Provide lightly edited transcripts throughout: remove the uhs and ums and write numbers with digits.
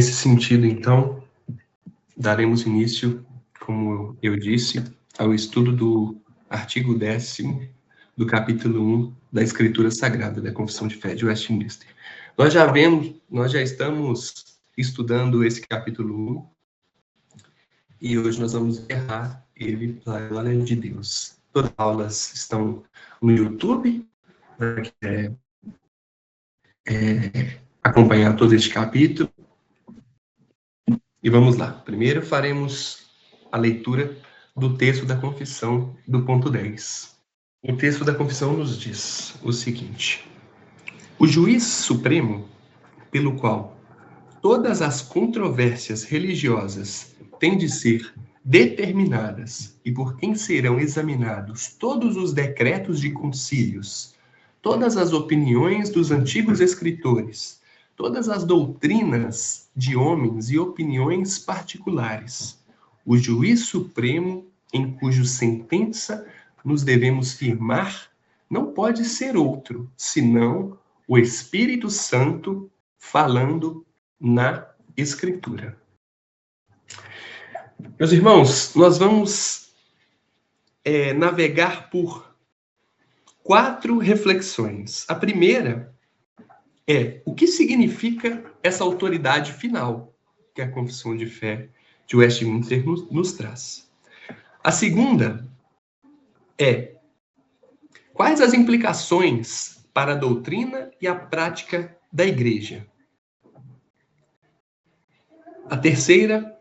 Nesse sentido, então, daremos início, como eu disse, ao estudo do artigo 10º do capítulo 1 da Escritura Sagrada da Confissão de Fé de Westminster. Nós já estamos estudando esse capítulo 1 e hoje nós vamos encerrar ele pela glória de Deus. Todas as aulas estão no YouTube, para quem acompanhar todo este capítulo. E vamos lá. Primeiro faremos a leitura do texto da confissão do ponto 10. O texto da confissão nos diz o seguinte: o juiz supremo, pelo qual todas as controvérsias religiosas têm de ser determinadas e por quem serão examinados todos os decretos de concílios, todas as opiniões dos antigos escritores, todas as doutrinas de homens e opiniões particulares, o juiz supremo em cuja sentença nos devemos firmar não pode ser outro, senão o Espírito Santo falando na Escritura. Meus irmãos, nós vamos navegar por 4 reflexões. A primeira é o que significa essa autoridade final que a Confissão de Fé de Westminster nos traz. A segunda é quais as implicações para a doutrina e a prática da Igreja. A terceira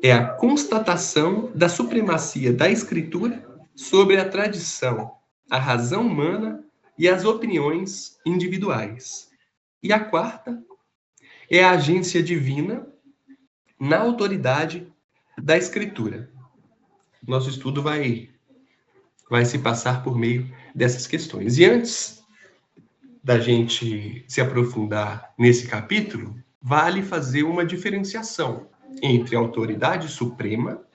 é a constatação da supremacia da Escritura sobre a tradição, a razão humana e as opiniões individuais. E a quarta é a agência divina na autoridade da Escritura. Nosso estudo vai se passar por meio dessas questões. E antes da gente se aprofundar nesse capítulo, vale fazer uma diferenciação entre autoridade suprema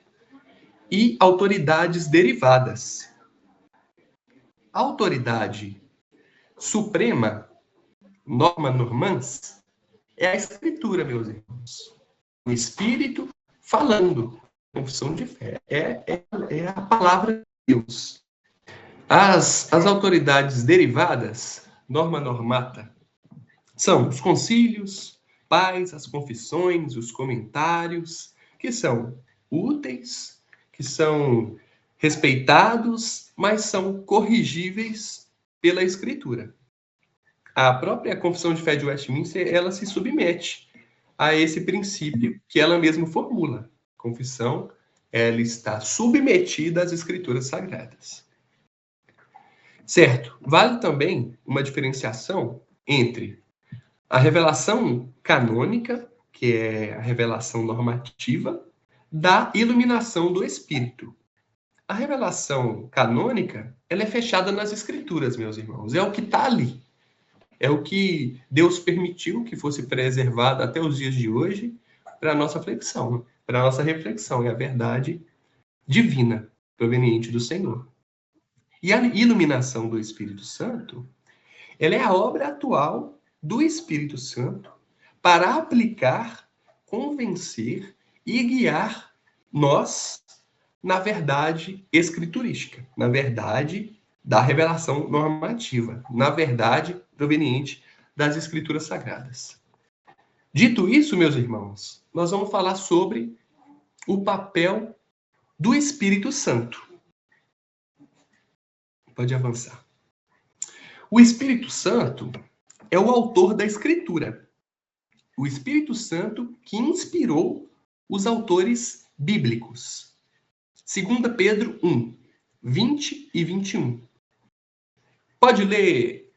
e autoridades derivadas. A autoridade suprema, norma normans, é a Escritura, meus irmãos. O Espírito falando. Confissão de fé. É a palavra de Deus. As autoridades derivadas, norma normata, são os concílios, pais, as confissões, os comentários, que são úteis, que são respeitados, mas são corrigíveis pela Escritura. A própria Confissão de Fé de Westminster, ela se submete a esse princípio que ela mesma formula. A confissão, ela está submetida às Escrituras Sagradas. Certo? Vale também uma diferenciação entre a revelação canônica, que é a revelação normativa, da iluminação do Espírito. A revelação canônica, ela é fechada nas Escrituras, meus irmãos. É o que está ali. É o que Deus permitiu que fosse preservado até os dias de hoje para a nossa reflexão. Para a nossa reflexão. É a verdade divina, proveniente do Senhor. E a iluminação do Espírito Santo, ela é a obra atual do Espírito Santo para aplicar, convencer e guiar nós na verdade escriturística, na verdade da revelação normativa, na verdade proveniente das Escrituras Sagradas. Dito isso, meus irmãos, nós vamos falar sobre o papel do Espírito Santo. Pode avançar. O Espírito Santo é o autor da Escritura. O Espírito Santo que inspirou os autores bíblicos. 2 Pedro 1, 20 e 21. Pode ler,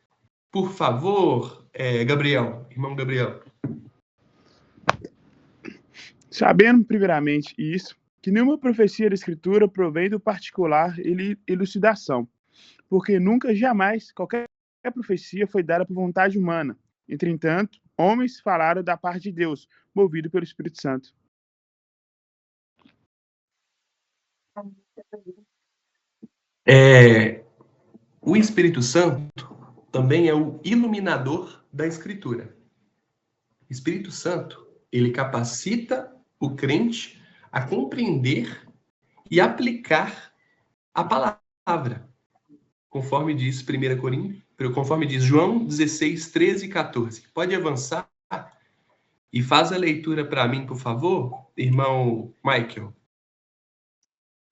por favor, Gabriel, irmão Gabriel. Sabendo, primeiramente, isso, que nenhuma profecia da Escritura provém do particular elucidação, porque nunca, jamais, qualquer profecia foi dada por vontade humana. Entretanto, homens falaram da parte de Deus, movido pelo Espírito Santo. O Espírito Santo também é o iluminador da Escritura. O Espírito Santo ele capacita o crente a compreender e aplicar a palavra, conforme diz 1 Coríntios, conforme diz João 16, 13 e 14. Pode avançar e faz a leitura para mim, por favor, irmão Michael.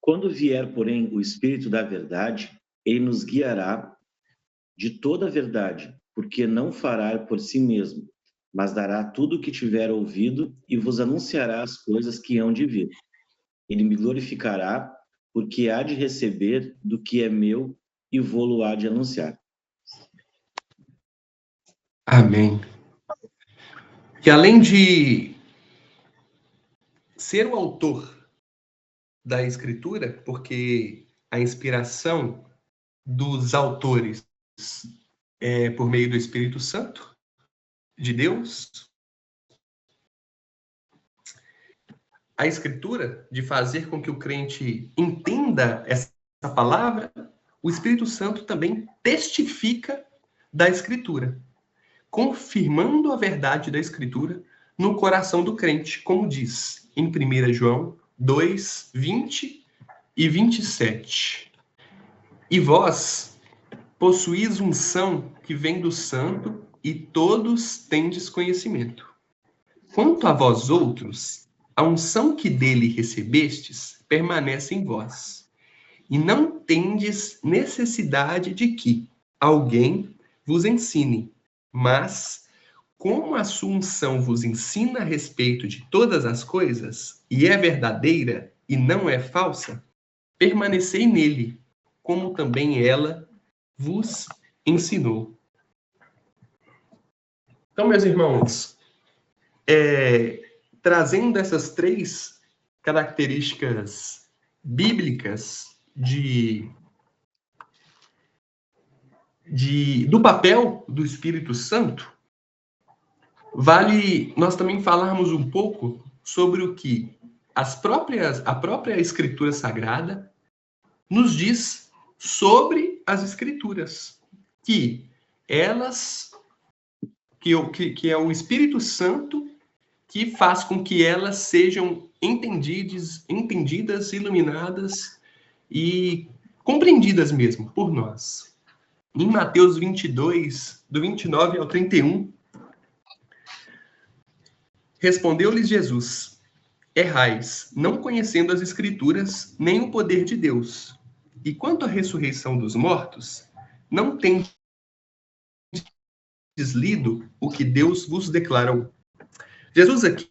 Quando vier, porém, o Espírito da verdade, ele nos guiará de toda a verdade, porque não fará por si mesmo, mas dará tudo o que tiver ouvido e vos anunciará as coisas que hão de vir. Ele me glorificará, porque há de receber do que é meu e vô-lo há de anunciar. Amém. Que além de ser o autor da Escritura, porque a inspiração dos autores é por meio do Espírito Santo de Deus, a Escritura, de fazer com que o crente entenda essa palavra, o Espírito Santo também testifica da Escritura, confirmando a verdade da Escritura no coração do crente, como diz em 1 João 2, 20 e 27. E vós possuís unção que vem do Santo, e todos tendes conhecimento. Quanto a vós outros, a unção que dele recebestes permanece em vós, e não tendes necessidade de que alguém vos ensine, mas, como a sua unção vos ensina a respeito de todas as coisas, e é verdadeira e não é falsa, permanecei nele, como também ela vos ensinou. Então, meus irmãos, trazendo essas três características bíblicas do papel do Espírito Santo, vale nós também falarmos um pouco sobre o que a própria Escritura Sagrada nos diz sobre as Escrituras, que é o Espírito Santo que faz com que elas sejam entendidas, iluminadas e compreendidas mesmo por nós. Em Mateus 22, do 29 ao 31, respondeu-lhes Jesus: errais, não conhecendo as Escrituras, nem o poder de Deus. E quanto à ressurreição dos mortos, não tendes lido o que Deus vos declarou. Jesus aqui,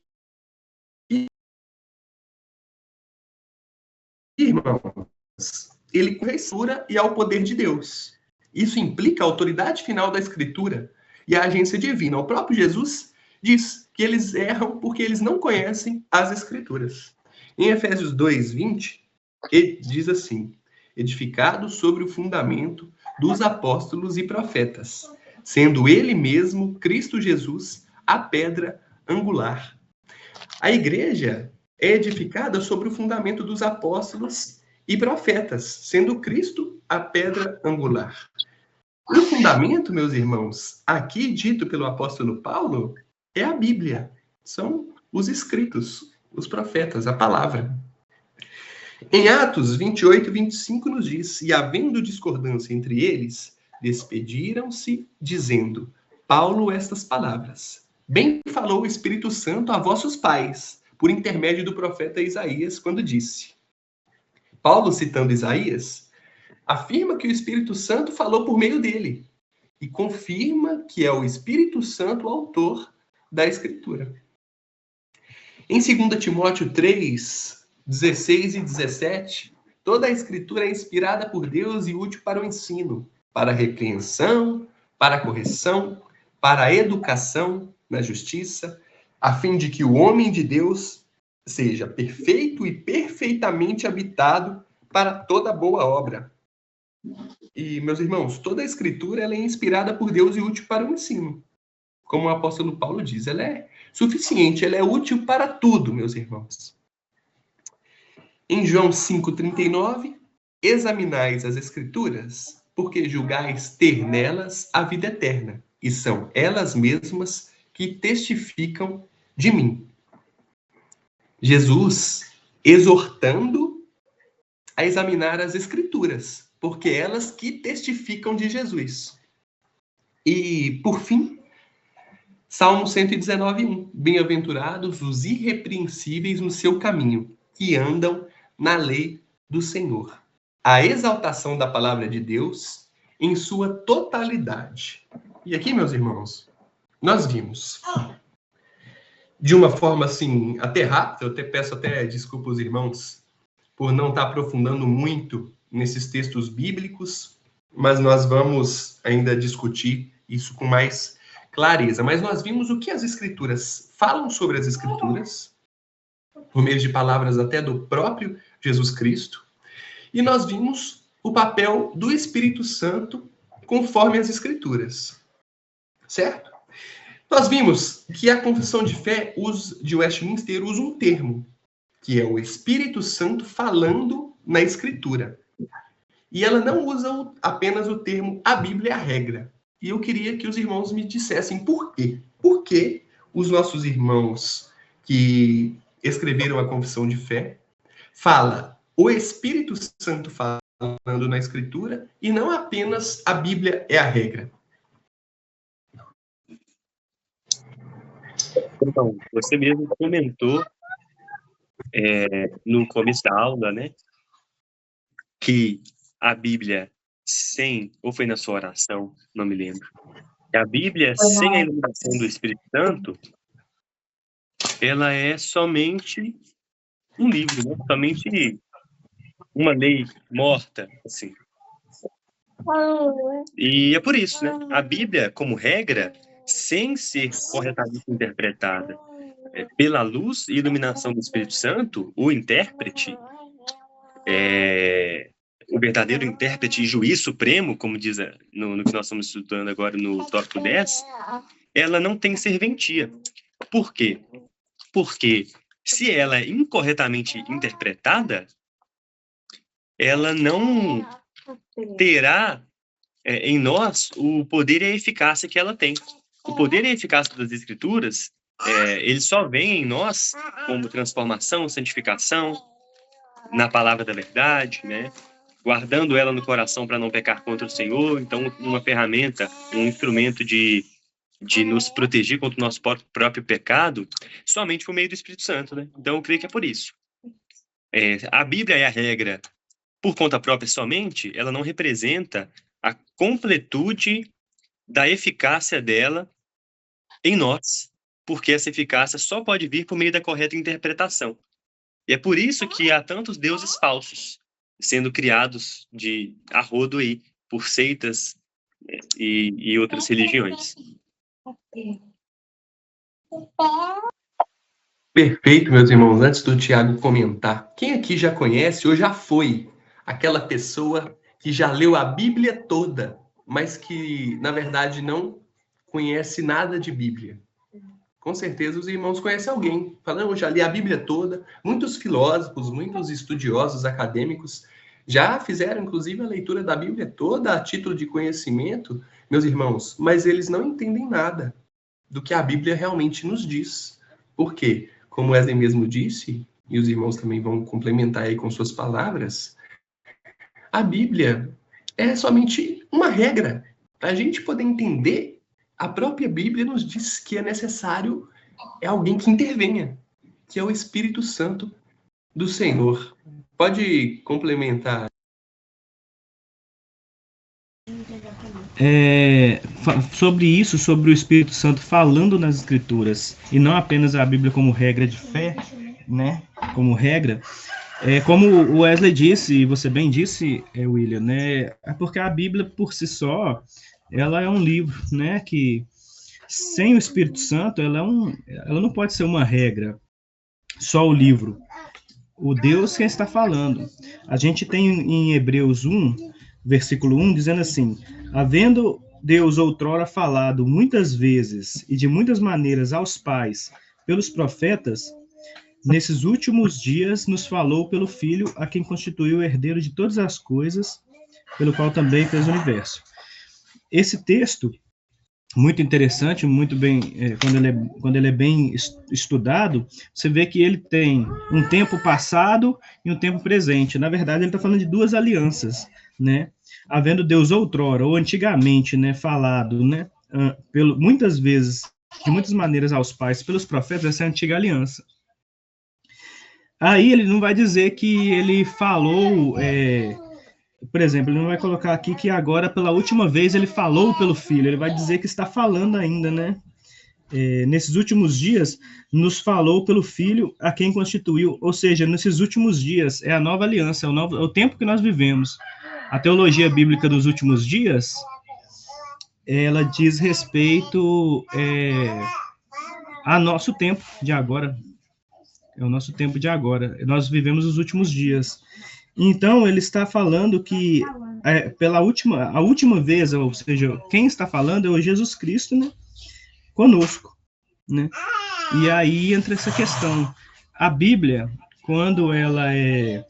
irmãos, ele correspura e ao poder de Deus. Isso implica a autoridade final da Escritura e a agência divina. O próprio Jesus diz que eles erram porque eles não conhecem as Escrituras. Em Efésios 2, 20, ele diz assim: edificado sobre o fundamento dos apóstolos e profetas, sendo ele mesmo, Cristo Jesus, a pedra angular. A igreja é edificada sobre o fundamento dos apóstolos e profetas, sendo Cristo a pedra angular. O fundamento, meus irmãos, aqui dito pelo apóstolo Paulo, é a Bíblia. São os escritos, os profetas, a palavra. Em Atos 28 e 25 nos diz: e havendo discordância entre eles, despediram-se, dizendo: Paulo estas palavras: bem falou o Espírito Santo a vossos pais, por intermédio do profeta Isaías, quando disse. Paulo, citando Isaías, afirma que o Espírito Santo falou por meio dele e confirma que é o Espírito Santo o autor da Escritura. Em 2 Timóteo 3, 16 e 17, toda a Escritura é inspirada por Deus e útil para o ensino, para a repreensão, para a correção, para a educação na justiça, a fim de que o homem de Deus seja perfeito e perfeitamente habitado para toda boa obra. E, meus irmãos, toda a Escritura ela é inspirada por Deus e útil para o ensino. Como o apóstolo Paulo diz, ela é suficiente, ela é útil para tudo, meus irmãos. Em João 5,39, examinais as Escrituras, porque julgais ter nelas a vida eterna, e são elas mesmas que testificam de mim. Jesus exortando a examinar as Escrituras, porque elas que testificam de Jesus. E, por fim, Salmo 119:1. Bem-aventurados os irrepreensíveis no seu caminho, que andam na lei do Senhor. A exaltação da palavra de Deus em sua totalidade. E aqui, meus irmãos, nós vimos, de uma forma assim, até rápida, eu peço até desculpa aos irmãos por não estar aprofundando muito nesses textos bíblicos, mas nós vamos ainda discutir isso com mais clareza. Mas nós vimos o que as Escrituras falam sobre as Escrituras, por meio de palavras até do próprio Jesus Cristo, e nós vimos o papel do Espírito Santo conforme as Escrituras. Certo? Nós vimos que a confissão de fé de Westminster usa um termo, que é o Espírito Santo falando na Escritura. E ela não usa apenas o termo a Bíblia é a regra. E eu queria que os irmãos me dissessem por quê. Por que os nossos irmãos que escreveram a confissão de fé fala o Espírito Santo falando na Escritura e não apenas a Bíblia é a regra? Então, você mesmo comentou no começo da aula, né, que a Bíblia ou foi na sua oração, não me lembro, que a Bíblia sem a iluminação do Espírito Santo, ela é somente um livro, né? Somente uma lei morta, assim. E é por isso, né, a Bíblia, como regra, sem ser corretamente interpretada pela luz e iluminação do Espírito Santo, o intérprete, o verdadeiro intérprete e juiz supremo, como diz no que nós estamos estudando agora no tópico 10, ela não tem serventia. Por quê? Porque se ela é incorretamente interpretada, ela não terá em nós o poder e a eficácia que ela tem. O poder e a eficácia das Escrituras, ele só vem em nós como transformação, santificação, na palavra da verdade, né? Guardando ela no coração para não pecar contra o Senhor. Então, uma ferramenta, um instrumento de nos proteger contra o nosso próprio pecado, somente por meio do Espírito Santo, né? Então, eu creio que é por isso. A Bíblia é a regra por conta própria somente, ela não representa a completude da eficácia dela em nós, porque essa eficácia só pode vir por meio da correta interpretação. E é por isso que há tantos deuses falsos sendo criados a rodo aí, por seitas e outras religiões. Perfeito, meus irmãos. Antes do Tiago comentar, quem aqui já conhece ou já foi aquela pessoa que já leu a Bíblia toda, mas que, na verdade, não conhece nada de Bíblia? Com certeza os irmãos conhecem alguém. Falando, eu já li a Bíblia toda. Muitos filósofos, muitos estudiosos acadêmicos já fizeram, inclusive, a leitura da Bíblia toda a título de conhecimento, meus irmãos, mas eles não entendem nada do que a Bíblia realmente nos diz. Por quê? Como Wesley mesmo disse, e os irmãos também vão complementar aí com suas palavras, a Bíblia é somente uma regra. Para a gente poder entender, a própria Bíblia nos diz que é necessário alguém que intervenha, que é o Espírito Santo do Senhor. Pode complementar. Sobre isso, sobre o Espírito Santo falando nas Escrituras, e não apenas a Bíblia como regra de fé, né, como regra, como o Wesley disse, e você bem disse, William, né, é porque a Bíblia por si só, ela é um livro, né, que sem o Espírito Santo, ela não pode ser uma regra, só o livro. O Deus quem está falando. A gente tem em Hebreus 1, versículo 1, dizendo assim: havendo Deus outrora falado muitas vezes e de muitas maneiras aos pais pelos profetas, nesses últimos dias nos falou pelo Filho, a quem constituiu o herdeiro de todas as coisas, pelo qual também fez o universo. Esse texto, muito interessante, muito bem, quando ele é bem estudado, você vê que ele tem um tempo passado e um tempo presente. Na verdade, ele está falando de duas alianças, né? Havendo Deus outrora, ou antigamente, né, falado, né, muitas vezes, de muitas maneiras aos pais, pelos profetas, essa é a antiga aliança. Aí ele não vai dizer que ele falou, por exemplo, ele não vai colocar aqui que agora, pela última vez, ele falou pelo Filho. Ele vai dizer que está falando ainda, né? Nesses últimos dias, nos falou pelo Filho a quem constituiu. Ou seja, nesses últimos dias, é a nova aliança, é o tempo que nós vivemos. A teologia bíblica dos últimos dias, ela diz respeito a nosso tempo de agora. É o nosso tempo de agora. Nós vivemos os últimos dias. Então, ele está falando que a última vez, ou seja, quem está falando é o Jesus Cristo, né, conosco, né? E aí entra essa questão. A Bíblia, quando ela é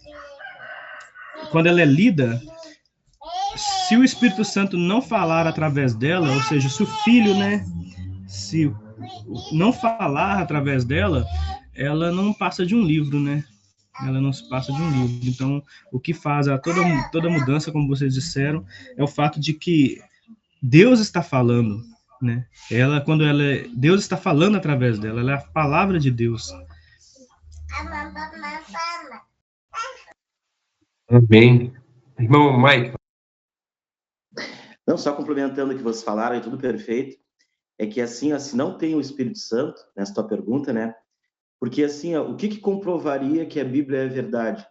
lida, se o Espírito Santo não falar através dela, ou seja, se o Filho, né, se não falar através dela, ela não passa de um livro, né? Ela não se passa de um livro. Então, o que faz toda mudança, como vocês disseram, é o fato de que Deus está falando, né? Deus está falando através dela, ela é a palavra de Deus. Amém. Irmão Mike. Não, só complementando o que vocês falaram, é tudo perfeito. É que assim, se não tem o Espírito Santo, nessa tua pergunta, né? Porque assim, o que comprovaria que a Bíblia é verdade?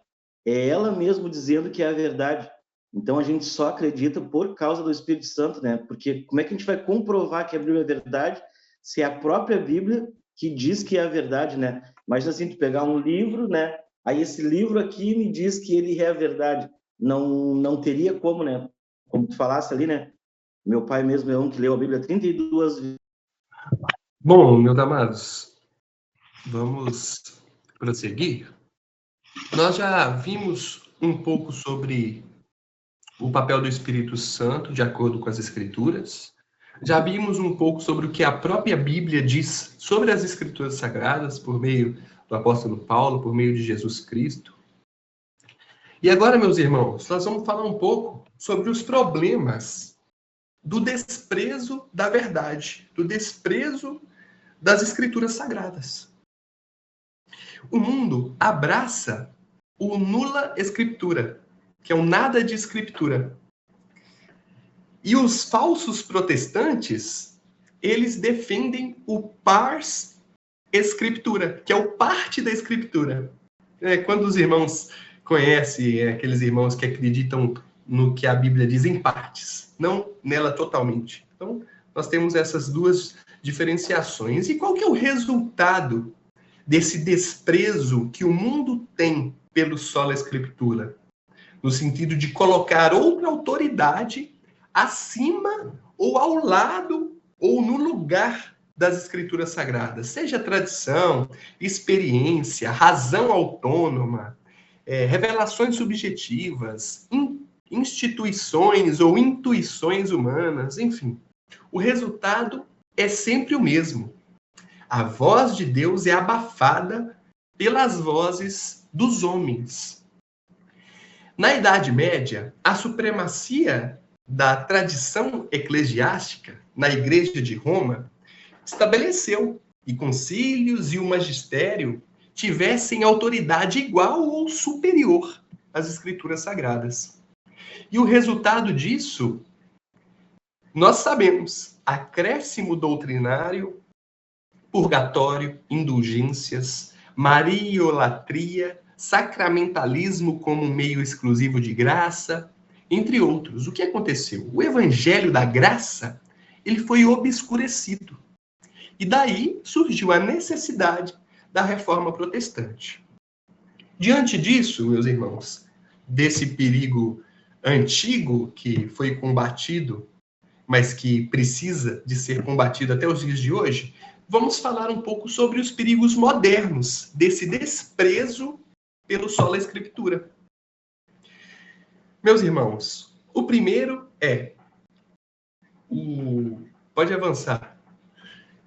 É ela mesmo dizendo que é a verdade. Então a gente só acredita por causa do Espírito Santo, né? Porque como é que a gente vai comprovar que a Bíblia é verdade se é a própria Bíblia que diz que é a verdade, né? Imagina assim, tu pegar um livro, né? Aí esse livro aqui me diz que ele é a verdade. Não teria como, né? Como tu falasse ali, né? Meu pai mesmo é um que leu a Bíblia 32 vezes. Bom, meus amados, vamos prosseguir. Nós já vimos um pouco sobre o papel do Espírito Santo, de acordo com as Escrituras. Já vimos um pouco sobre o que a própria Bíblia diz sobre as Escrituras Sagradas, por meio do apóstolo Paulo, por meio de Jesus Cristo. E agora, meus irmãos, nós vamos falar um pouco sobre os problemas do desprezo da verdade, do desprezo das Escrituras Sagradas. O mundo abraça o nula escritura, que é o nada de escritura. E os falsos protestantes, eles defendem o pars escritura, que é o parte da escritura. Quando os irmãos conhecem aqueles irmãos que acreditam no que a Bíblia diz em partes, não nela totalmente. Então, nós temos essas duas diferenciações. E qual que é o resultado desse desprezo que o mundo tem pelo sola escritura? No sentido de colocar outra autoridade acima ou ao lado ou no lugar das escrituras sagradas. Seja tradição, experiência, razão autônoma, revelações subjetivas, instituições ou intuições humanas, enfim. O resultado é sempre o mesmo. A voz de Deus é abafada pelas vozes dos homens. Na Idade Média, a supremacia da tradição eclesiástica na Igreja de Roma estabeleceu que concílios e o magistério tivessem autoridade igual ou superior às Escrituras Sagradas. E o resultado disso, nós sabemos: acréscimo doutrinário, purgatório, indulgências, mariolatria, sacramentalismo como meio exclusivo de graça, entre outros. O que aconteceu? O evangelho da graça, ele foi obscurecido. E daí surgiu a necessidade da reforma protestante. Diante disso, meus irmãos, desse perigo antigo que foi combatido, mas que precisa de ser combatido até os dias de hoje, vamos falar um pouco sobre os perigos modernos desse desprezo pelo sola escritura. Meus irmãos, o primeiro é o Pode avançar.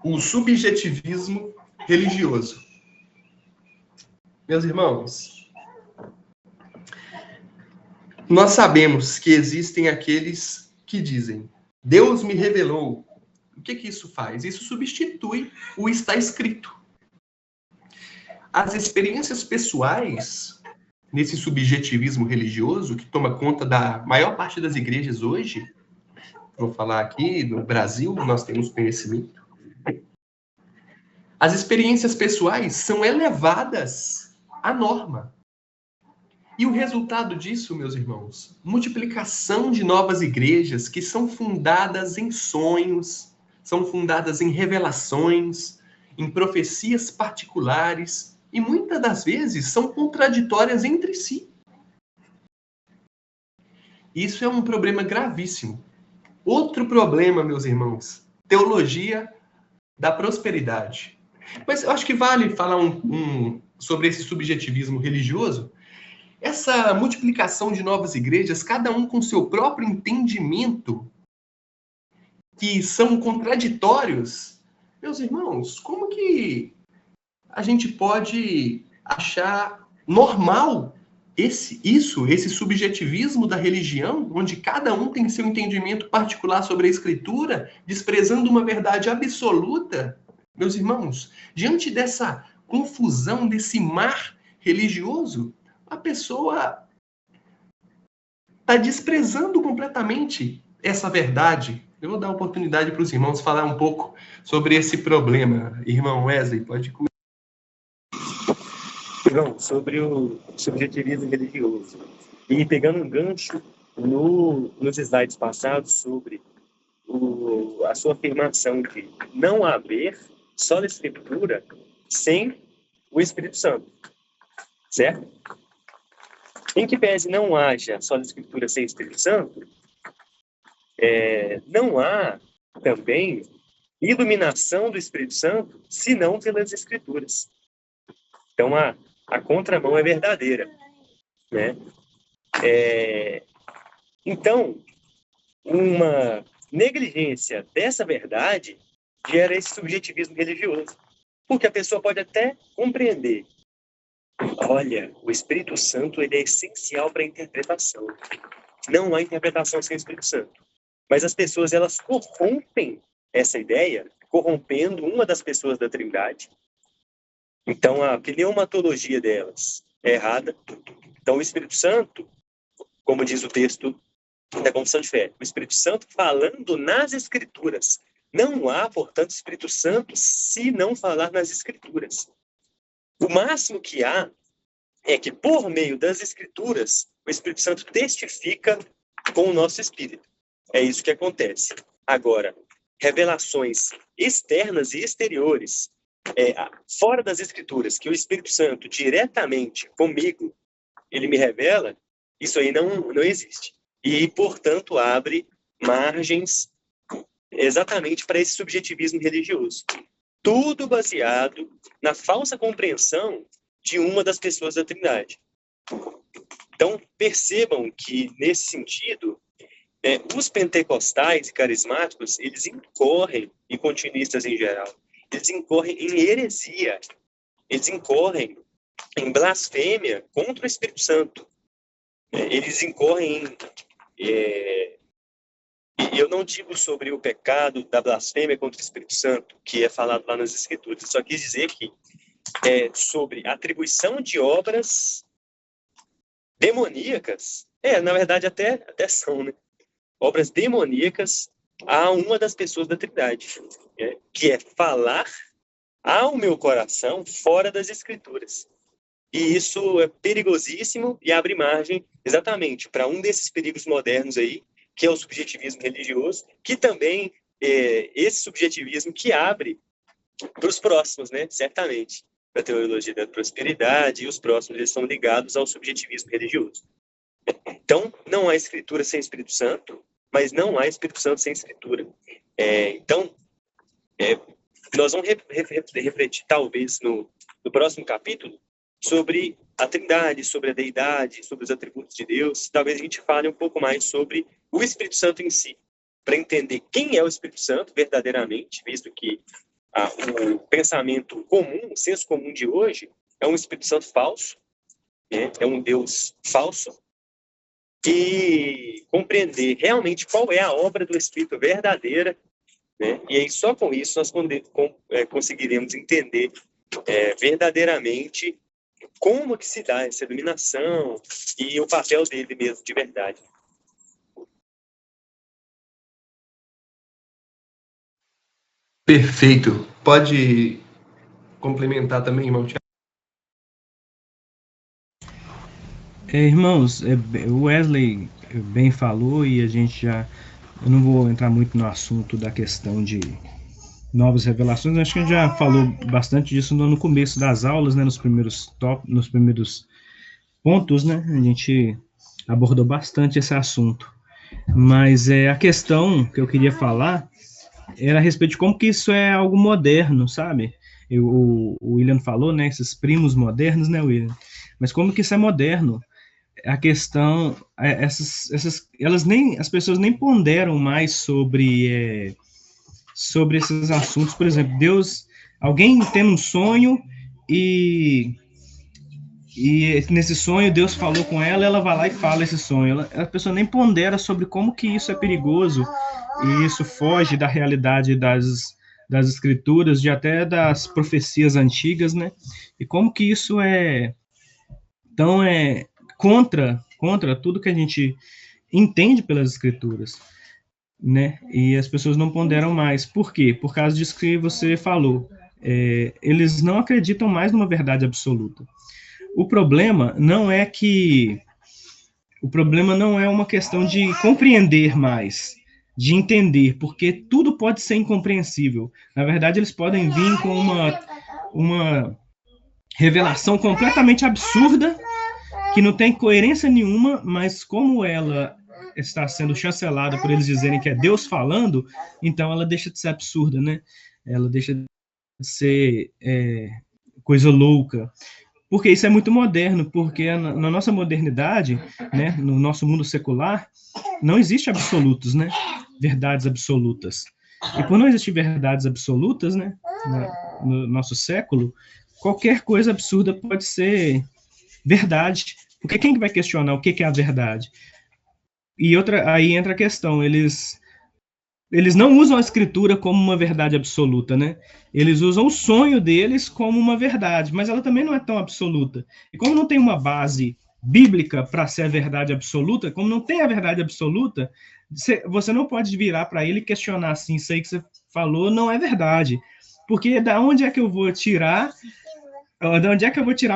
O subjetivismo religioso. Meus irmãos, nós sabemos que existem aqueles que dizem: Deus me revelou. O que isso faz? Isso substitui o está escrito. As experiências pessoais, nesse subjetivismo religioso, que toma conta da maior parte das igrejas hoje, vou falar aqui, no Brasil, nós temos conhecimento. As experiências pessoais são elevadas à norma. E o resultado disso, meus irmãos, multiplicação de novas igrejas que são fundadas em sonhos, são fundadas em revelações, em profecias particulares, e muitas das vezes são contraditórias entre si. Isso é um problema gravíssimo. Outro problema, meus irmãos, teologia da prosperidade. Mas eu acho que vale falar sobre esse subjetivismo religioso. Essa multiplicação de novas igrejas, cada um com seu próprio entendimento, que são contraditórios. Meus irmãos, como que a gente pode achar normal esse subjetivismo da religião, onde cada um tem seu entendimento particular sobre a Escritura, desprezando uma verdade absoluta? Meus irmãos, diante dessa confusão, desse mar religioso, a pessoa está desprezando completamente essa verdade. Eu vou dar oportunidade para os irmãos falar um pouco sobre esse problema. Irmão Wesley, pode começar. Irmão, sobre o subjetivismo religioso. E pegando um gancho nos slides passados sobre a sua afirmação de não haver só a Escritura sem o Espírito Santo. Certo? Em que pese não haja só a Escritura sem o Espírito Santo, não há também iluminação do Espírito Santo, senão pelas Escrituras. Então, a contramão é verdadeira, né? Então, uma negligência dessa verdade gera esse subjetivismo religioso. Porque a pessoa pode até compreender: olha, o Espírito Santo ele é essencial para a interpretação. Não há interpretação sem o Espírito Santo. Mas as pessoas, elas corrompem essa ideia, corrompendo uma das pessoas da Trindade. Então, a pneumatologia delas é errada. Então, o Espírito Santo, como diz o texto da Confissão de Fé, o Espírito Santo falando nas Escrituras. Não há, portanto, Espírito Santo se não falar nas Escrituras. O máximo que há é que, por meio das Escrituras, o Espírito Santo testifica com o nosso espírito. É isso que acontece. Agora, revelações externas e exteriores, fora das Escrituras, que o Espírito Santo diretamente comigo, ele me revela, isso aí não existe. E, portanto, abre margens exatamente para esse subjetivismo religioso. Tudo baseado na falsa compreensão de uma das pessoas da Trindade. Então, percebam que, nesse sentido, os pentecostais e carismáticos, eles incorrem, e continuistas em geral, eles incorrem em heresia, eles incorrem em blasfêmia contra o Espírito Santo. Eles incorrem em... E eu não digo sobre o pecado da blasfêmia contra o Espírito Santo, que é falado lá nas Escrituras. Eu só quis dizer que sobre atribuição de obras demoníacas, na verdade até são, né? Obras demoníacas a uma das pessoas da Trindade, que é falar ao meu coração fora das Escrituras. E isso é perigosíssimo e abre margem exatamente para um desses perigos modernos aí, que é o subjetivismo religioso, que também esse subjetivismo que abre para os próximos, né? Certamente, para a teologia da prosperidade, e os próximos eles estão ligados ao subjetivismo religioso. Então, não há Escritura sem Espírito Santo, mas não há Espírito Santo sem Escritura. Então, nós vamos refletir, talvez, no próximo capítulo, sobre a Trindade, sobre a Deidade, sobre os atributos de Deus. Talvez a gente fale um pouco mais sobre o Espírito Santo em si. para entender quem é o Espírito Santo verdadeiramente, visto que o pensamento comum, o senso comum de hoje, é um Espírito Santo falso, né? É um Deus falso, e compreender realmente qual é a obra do Espírito verdadeira, né? E aí só com isso nós conseguiremos entender verdadeiramente como que se dá essa iluminação e o papel dele mesmo de verdade. Perfeito. Pode complementar também, irmão Tiago? Irmãos, o Wesley bem falou e a gente já... Eu não vou entrar muito no assunto da questão de novas revelações, acho que a gente já falou bastante disso no começo das aulas, né, nos primeiros pontos, né, a gente abordou bastante esse assunto. Mas a questão que eu queria falar era a respeito de como que isso é algo moderno, sabe? O William falou, né, esses primos modernos, né, William? Mas como que isso é moderno? A questão, as pessoas nem ponderam mais sobre esses assuntos. Por exemplo, alguém tem um sonho e nesse sonho Deus falou com ela vai lá e fala esse sonho. A pessoa nem pondera sobre como que isso é perigoso e isso foge da realidade das escrituras, até das profecias antigas, né? E como que isso então contra tudo que a gente entende pelas escrituras, né? E as pessoas não ponderam mais. Por quê? Por causa disso que você falou. Eles não acreditam mais numa verdade absoluta. O problema não é uma questão de compreender mais, de entender, porque tudo pode ser incompreensível. Na verdade, eles podem vir com uma revelação completamente absurda, que não tem coerência nenhuma, mas como ela está sendo chancelada por eles dizerem que é Deus falando, então ela deixa de ser absurda, né? Ela deixa de ser coisa louca. Porque isso é muito moderno, porque na nossa modernidade, né, no nosso mundo secular, não existe absolutos, né? Verdades absolutas. E por não existir verdades absolutas, né, no nosso século, qualquer coisa absurda pode ser verdade. Porque quem vai questionar o que é a verdade? E aí entra a questão, eles não usam a escritura como uma verdade absoluta, né? Eles usam o sonho deles como uma verdade, mas ela também não é tão absoluta. E como não tem uma base bíblica para ser a verdade absoluta, como não tem a verdade absoluta, você não pode virar para ele e questionar assim, isso aí que você falou não é verdade. Porque da onde é que eu vou tirar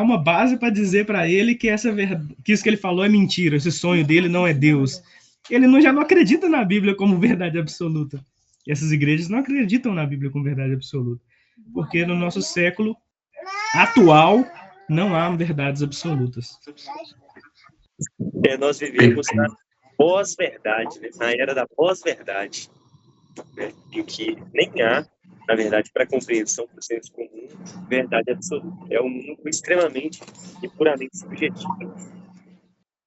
uma base para dizer para ele que que isso que ele falou é mentira, esse sonho dele não é Deus? Ele já não acredita na Bíblia como verdade absoluta. E essas igrejas não acreditam na Bíblia como verdade absoluta. Porque no nosso século atual não há verdades absolutas. Nós vivemos na pós-verdade, né? Na era da pós-verdade, né? Em que nem há, na verdade, para a compreensão do senso comum, verdade absoluta. É um mundo extremamente e puramente subjetivo.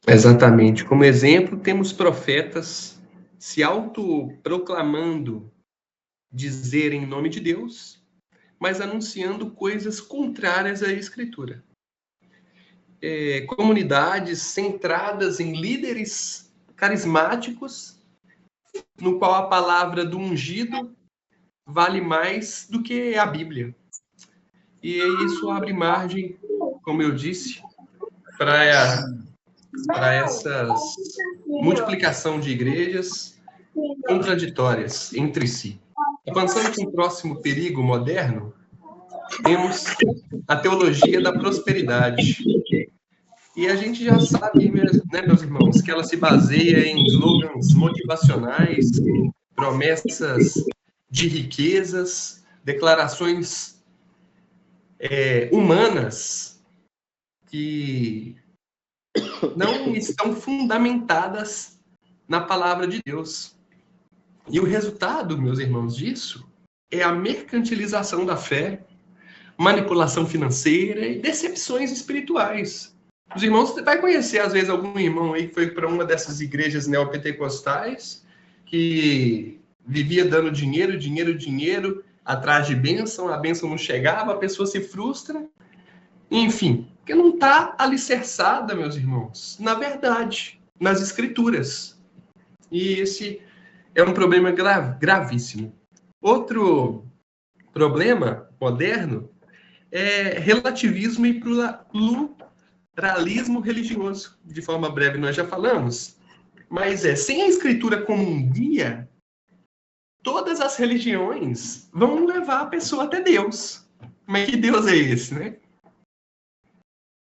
Exatamente. Como exemplo, temos profetas se autoproclamando dizer em nome de Deus, mas anunciando coisas contrárias à Escritura. Comunidades centradas em líderes carismáticos, no qual a palavra do ungido vale mais do que a Bíblia. E isso abre margem, como eu disse, para essa multiplicação de igrejas contraditórias entre si. Avançando para o próximo perigo moderno, temos a teologia da prosperidade. E a gente já sabe, né, meus irmãos, que ela se baseia em slogans motivacionais, promessas de riquezas, declarações humanas que não estão fundamentadas na palavra de Deus. E o resultado, meus irmãos, disso é a mercantilização da fé, manipulação financeira e decepções espirituais. Os irmãos, você vai conhecer, às vezes, algum irmão aí que foi para uma dessas igrejas neopentecostais que vivia dando dinheiro, dinheiro, dinheiro, atrás de bênção, a bênção não chegava, a pessoa se frustra, enfim, porque não está alicerçada, meus irmãos, na verdade, nas escrituras. E esse é um problema gravíssimo. Outro problema moderno é relativismo e pluralismo religioso. De forma breve, nós já falamos, mas sem a escritura como um guia, todas as religiões vão levar a pessoa até Deus. Mas que Deus é esse, né?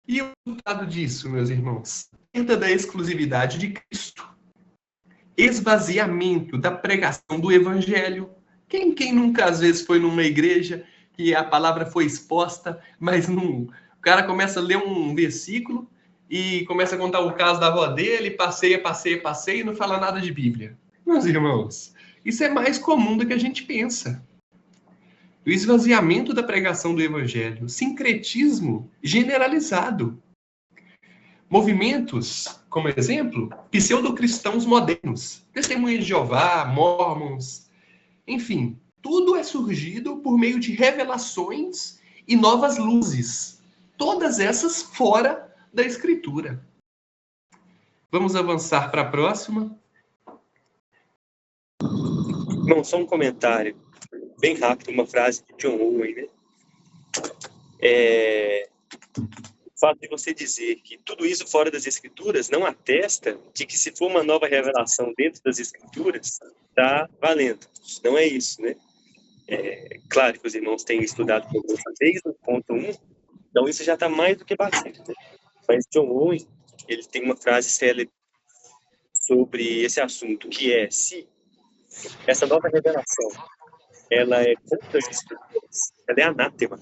E o resultado disso, meus irmãos? Perda da exclusividade de Cristo. Esvaziamento da pregação do evangelho. Quem nunca, às vezes, foi numa igreja que a palavra foi exposta, mas não... O cara começa a ler um versículo e começa a contar o caso da avó dele, passeia e não fala nada de Bíblia. Meus irmãos, isso é mais comum do que a gente pensa. O esvaziamento da pregação do evangelho, sincretismo generalizado. Movimentos, como exemplo, pseudo-cristãos modernos, Testemunhas de Jeová, Mormons, enfim, tudo é surgido por meio de revelações e novas luzes, todas essas fora da Escritura. Vamos avançar para a próxima. Não, só um comentário bem rápido, uma frase de John Owen, né? O fato de você dizer que tudo isso fora das Escrituras não atesta de que se for uma nova revelação dentro das Escrituras, está valendo. Não é isso, né? Claro que os irmãos têm estudado desde o ponto 1, então isso já está mais do que bastante, né? Mas John Owen, ele tem uma frase célebre sobre esse assunto, que é: se essa nova revelação ela é contra as Escrituras, ela é anátema.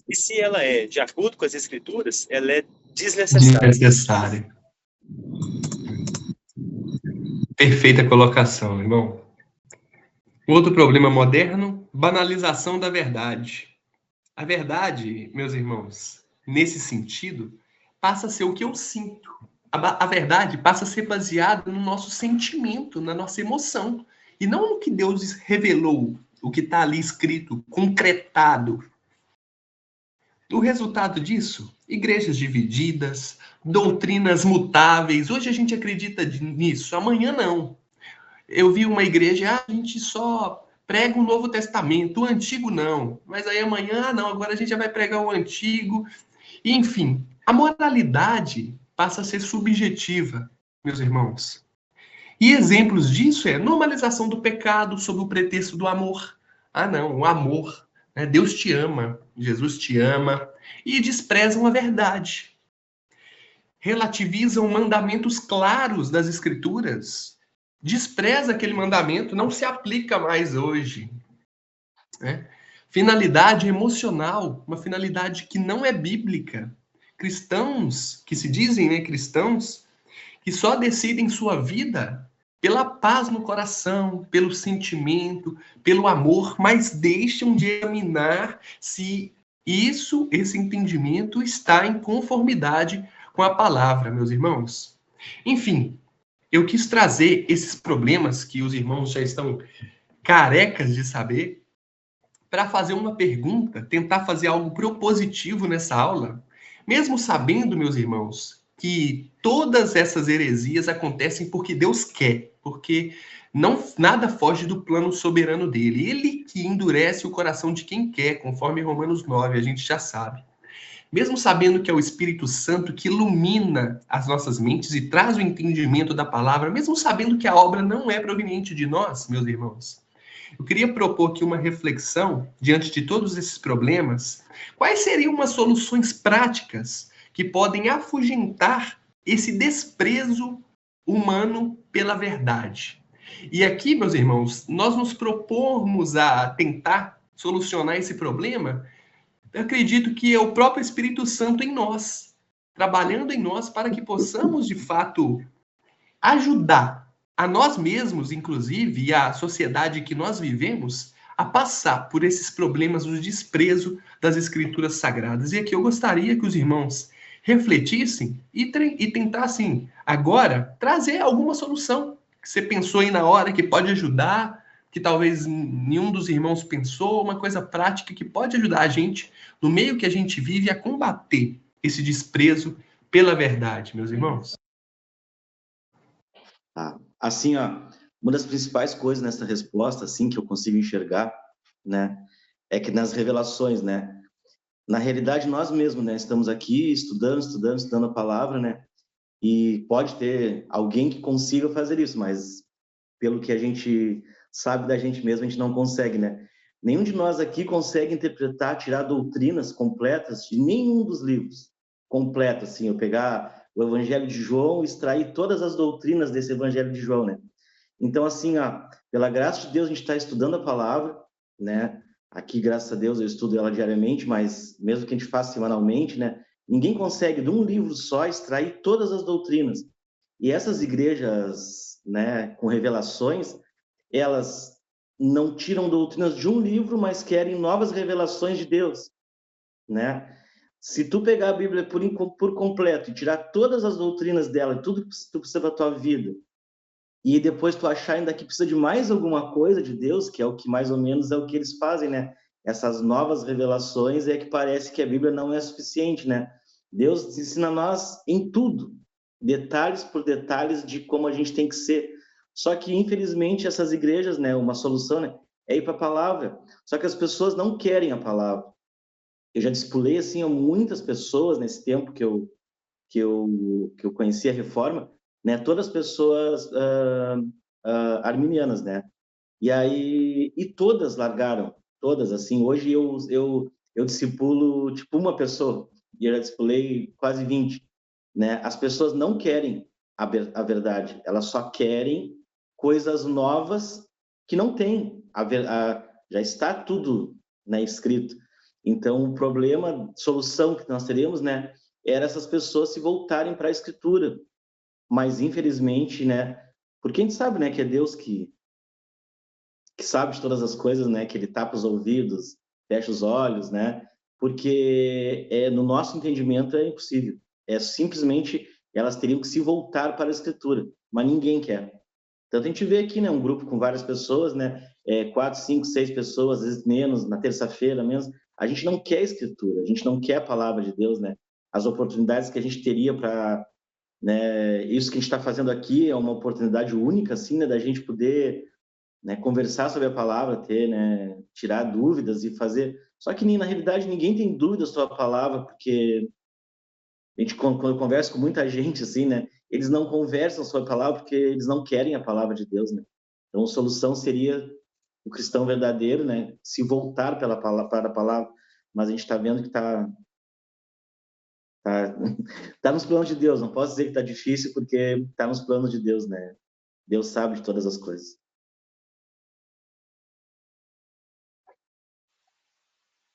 E se ela é de acordo com as Escrituras, ela é desnecessária. Perfeita colocação, irmão. Outro problema moderno, banalização da verdade. A verdade, meus irmãos, nesse sentido, passa a ser o que eu sinto. A verdade passa a ser baseada no nosso sentimento, na nossa emoção, e não no que Deus revelou, o que está ali escrito, concretado. O resultado disso? Igrejas divididas, doutrinas mutáveis. Hoje a gente acredita nisso, amanhã não. Eu vi uma igreja, a gente só prega o Novo Testamento, o Antigo não. Mas aí amanhã, não, agora a gente já vai pregar o Antigo. Enfim, a moralidade passa a ser subjetiva, meus irmãos. E exemplos disso é normalização do pecado sob o pretexto do amor. Ah, não, o amor. Né? Deus te ama, Jesus te ama. E desprezam a verdade. Relativizam mandamentos claros das Escrituras. Despreza aquele mandamento, não se aplica mais hoje. Né? Finalidade emocional, uma finalidade que não é bíblica. Cristãos, que se dizem, né, cristãos, que só decidem sua vida pela paz no coração, pelo sentimento, pelo amor, mas deixam de examinar se esse entendimento está em conformidade com a palavra, meus irmãos. Enfim, eu quis trazer esses problemas que os irmãos já estão carecas de saber para fazer uma pergunta, tentar fazer algo propositivo nessa aula, mesmo sabendo, meus irmãos, que todas essas heresias acontecem porque Deus quer, porque nada foge do plano soberano dele. Ele que endurece o coração de quem quer, conforme Romanos 9, a gente já sabe. Mesmo sabendo que é o Espírito Santo que ilumina as nossas mentes e traz o entendimento da palavra, mesmo sabendo que a obra não é proveniente de nós, meus irmãos, eu queria propor aqui uma reflexão diante de todos esses problemas. Quais seriam umas soluções práticas que podem afugentar esse desprezo humano pela verdade? E aqui, meus irmãos, nós nos propomos a tentar solucionar esse problema. Eu acredito que é o próprio Espírito Santo em nós, trabalhando em nós para que possamos, de fato, ajudar a nós mesmos, inclusive, e a sociedade que nós vivemos, a passar por esses problemas do desprezo das Escrituras Sagradas. E aqui eu gostaria que os irmãos refletissem e tentassem, agora, trazer alguma solução. que você pensou aí na hora que pode ajudar, que talvez nenhum dos irmãos pensou, uma coisa prática que pode ajudar a gente, no meio que a gente vive, a combater esse desprezo pela verdade, meus irmãos? Tá. Assim, ó, uma das principais coisas nessa resposta, assim, que eu consigo enxergar, né, é que nas revelações, né, na realidade nós mesmos, né, estamos aqui estudando a palavra, né, e pode ter alguém que consiga fazer isso, mas pelo que a gente sabe da gente mesmo, a gente não consegue, né? Nenhum de nós aqui consegue interpretar, tirar doutrinas completas de nenhum dos livros. Completo, assim, eu pegar o Evangelho de João e extrair todas as doutrinas desse Evangelho de João, né? Então, assim, ó, pela graça de Deus, a gente está estudando a palavra, né? Aqui, graças a Deus, eu estudo ela diariamente, mas mesmo que a gente faça semanalmente, né? Ninguém consegue, de um livro só, extrair todas as doutrinas. E essas igrejas, né, com revelações, elas não tiram doutrinas de um livro, mas querem novas revelações de Deus, né? Se tu pegar a Bíblia por completo e tirar todas as doutrinas dela, tudo que tu precisa para a tua vida, e depois tu achar ainda que precisa de mais alguma coisa de Deus, que é o que mais ou menos é o que eles fazem, né? Essas novas revelações é que parece que a Bíblia não é suficiente, né? Deus ensina a nós em tudo, detalhes por detalhes de como a gente tem que ser. Só que, infelizmente, essas igrejas, né, uma solução, né, é ir para a palavra. Só que as pessoas não querem a palavra. Eu já discipulei, assim, a muitas pessoas nesse tempo que eu conheci a Reforma, né, todas pessoas arminianas, né? E aí todas largaram, todas assim. Hoje eu discipulo tipo uma pessoa e eu já discipulei quase 20, né? As pessoas não querem a verdade, elas só querem coisas novas que não tem. Já está tudo, né, escrito. Então o problema, solução que nós teríamos, né, era essas pessoas se voltarem para a escritura. Mas infelizmente, né, porque a gente sabe, né, que é Deus que sabe de todas as coisas, né, que ele tapa os ouvidos, fecha os olhos, né? Porque no nosso entendimento é impossível. É simplesmente elas teriam que se voltar para a escritura, mas ninguém quer. Então a gente vê aqui, né, um grupo com várias pessoas, né, 4, 5, 6 pessoas, às vezes menos, na terça-feira menos. A gente não quer a escritura, a gente não quer a palavra de Deus, né? As oportunidades que a gente teria para, né, isso que a gente está fazendo aqui é uma oportunidade única, assim, né, da gente poder, né, conversar sobre a palavra, ter, né, tirar dúvidas e fazer. Só que na realidade ninguém tem dúvidas sobre a palavra, porque a gente, quando eu converso com muita gente, assim, né, eles não conversam sobre a palavra porque eles não querem a palavra de Deus, né? Então a solução seria o cristão verdadeiro, né, se voltar para a palavra, mas a gente está vendo que tá nos planos de Deus. Não posso dizer que está difícil porque está nos planos de Deus, né? Deus sabe de todas as coisas.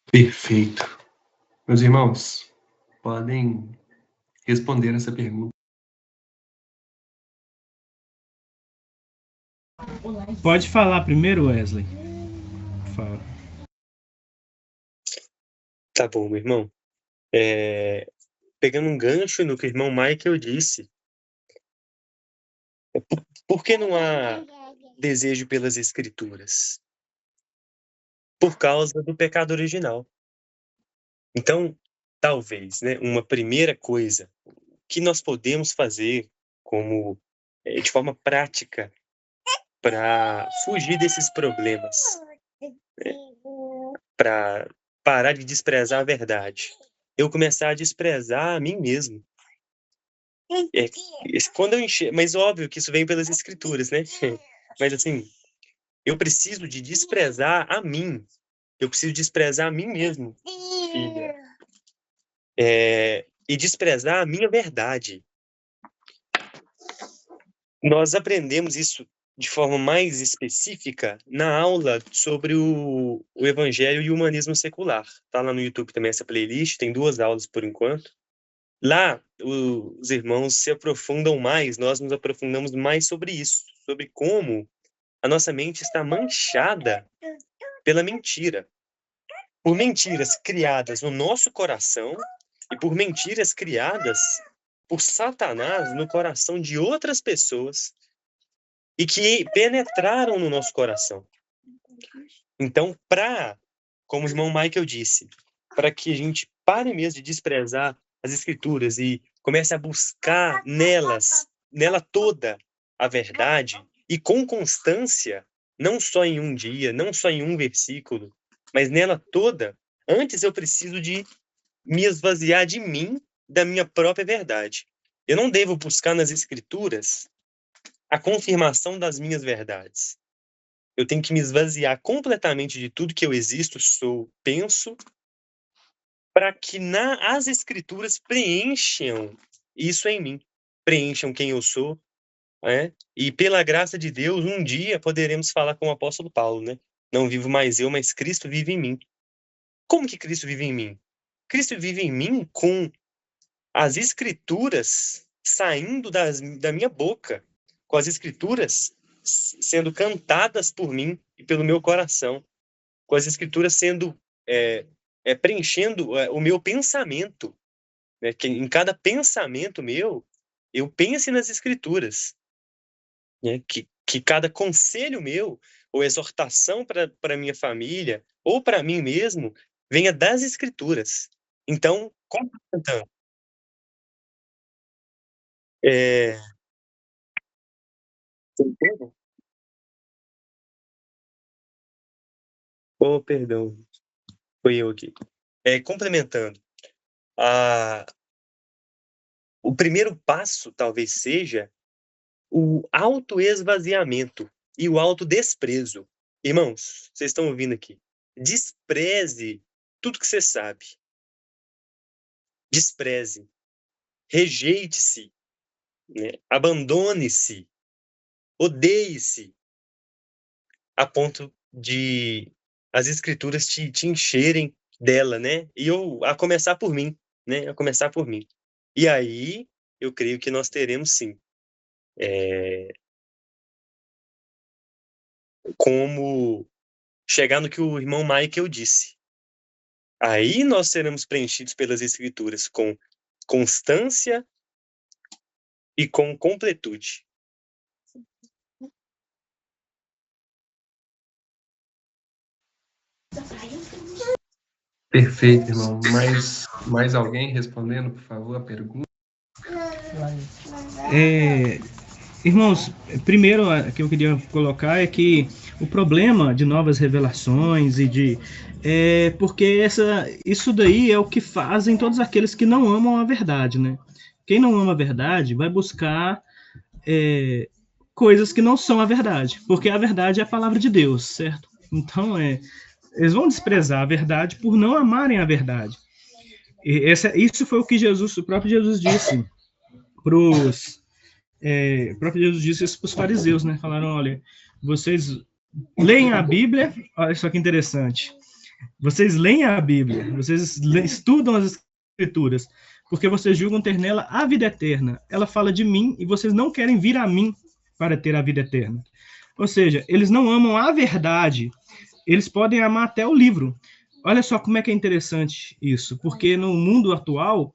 Perfeito. Meus irmãos, podem responder essa pergunta. Pode falar primeiro, Wesley. Fala. Tá bom, meu irmão. Pegando um gancho no que o irmão Michael disse, por que não há desejo pelas escrituras? Por causa do pecado original. Então, talvez, né, uma primeira coisa que nós podemos fazer como de forma prática para fugir desses problemas, né, para parar de desprezar a verdade, eu começar a desprezar a mim mesmo. Quando eu enxergo, mas óbvio que isso vem pelas escrituras, né? Mas assim, eu preciso de desprezar a mim. Eu preciso desprezar a mim mesmo, filha. E desprezar a minha verdade. Nós aprendemos isso de forma mais específica na aula sobre o Evangelho e o Humanismo Secular. Tá lá no YouTube também essa playlist, tem 2 aulas por enquanto. Lá, os irmãos se aprofundam mais, nós nos aprofundamos mais sobre isso, sobre como a nossa mente está manchada pela mentira. Por mentiras criadas no nosso coração e por mentiras criadas por Satanás no coração de outras pessoas e que penetraram no nosso coração. Então, como o irmão Michael disse, para que a gente pare mesmo de desprezar as Escrituras e comece a buscar nela toda a verdade, e com constância, não só em um dia, não só em um versículo, mas nela toda, antes eu preciso de me esvaziar de mim, da minha própria verdade. Eu não devo buscar nas Escrituras a confirmação das minhas verdades. Eu tenho que me esvaziar completamente de tudo que eu existo, sou, penso, para que as Escrituras preencham isso em mim, preencham quem eu sou, né? E pela graça de Deus, um dia poderemos falar com o apóstolo Paulo, né? Não vivo mais eu, mas Cristo vive em mim. Como que Cristo vive em mim? Cristo vive em mim com as Escrituras saindo da minha boca, com as Escrituras sendo cantadas por mim e pelo meu coração, com as Escrituras sendo preenchendo o meu pensamento, né? Que em cada pensamento meu eu pense nas Escrituras, né? Que cada conselho meu ou exortação para minha família ou para mim mesmo venha das Escrituras. Então, complementando, é... Oh, perdão, foi eu aqui. Complementando, o primeiro passo talvez seja o autoesvaziamento e o autodesprezo. Irmãos, vocês estão ouvindo aqui. Despreze tudo que você sabe. Despreze. Rejeite-se. Né? Abandone-se. Odeie-se. A ponto de as Escrituras te encherem dela, né? A começar por mim, né? A começar por mim. E aí, eu creio que nós teremos, sim, como chegar no que o irmão Michael disse. Aí nós seremos preenchidos pelas Escrituras com constância e com completude. Perfeito, irmão. Mais alguém respondendo, por favor, a pergunta? Irmãos, primeiro que eu queria colocar é que o problema de novas revelações porque isso daí é o que fazem todos aqueles que não amam a verdade, né? Quem não ama a verdade vai buscar coisas que não são a verdade, porque a verdade é a palavra de Deus, certo? Então, eles vão desprezar a verdade por não amarem a verdade. Isso foi o que o próprio Jesus disse para os fariseus, né? Falaram, olha, vocês leem a Bíblia, olha só que interessante, vocês leem a Bíblia, vocês estudam as Escrituras, porque vocês julgam ter nela a vida eterna. Ela fala de mim e vocês não querem vir a mim para ter a vida eterna. Ou seja, eles não amam a verdade, eles podem amar até o livro. Olha só como é que é interessante isso, porque no mundo atual,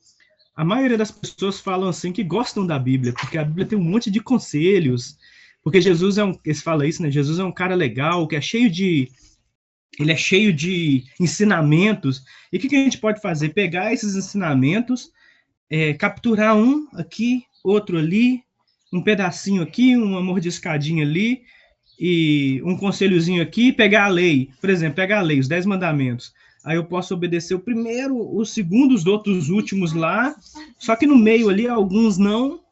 a maioria das pessoas falam assim que gostam da Bíblia, porque a Bíblia tem um monte de conselhos, porque Jesus eles falam isso, né? Jesus é um cara legal, que ele é cheio de ensinamentos. E o que a gente pode fazer? Pegar esses ensinamentos, capturar um aqui, outro ali, um pedacinho aqui, uma mordiscadinha ali, e um conselhozinho aqui, pegar a lei. Por exemplo, pegar a lei, os 10 mandamentos. Aí eu posso obedecer o primeiro, o segundo, os outros últimos lá, só que no meio ali, alguns não.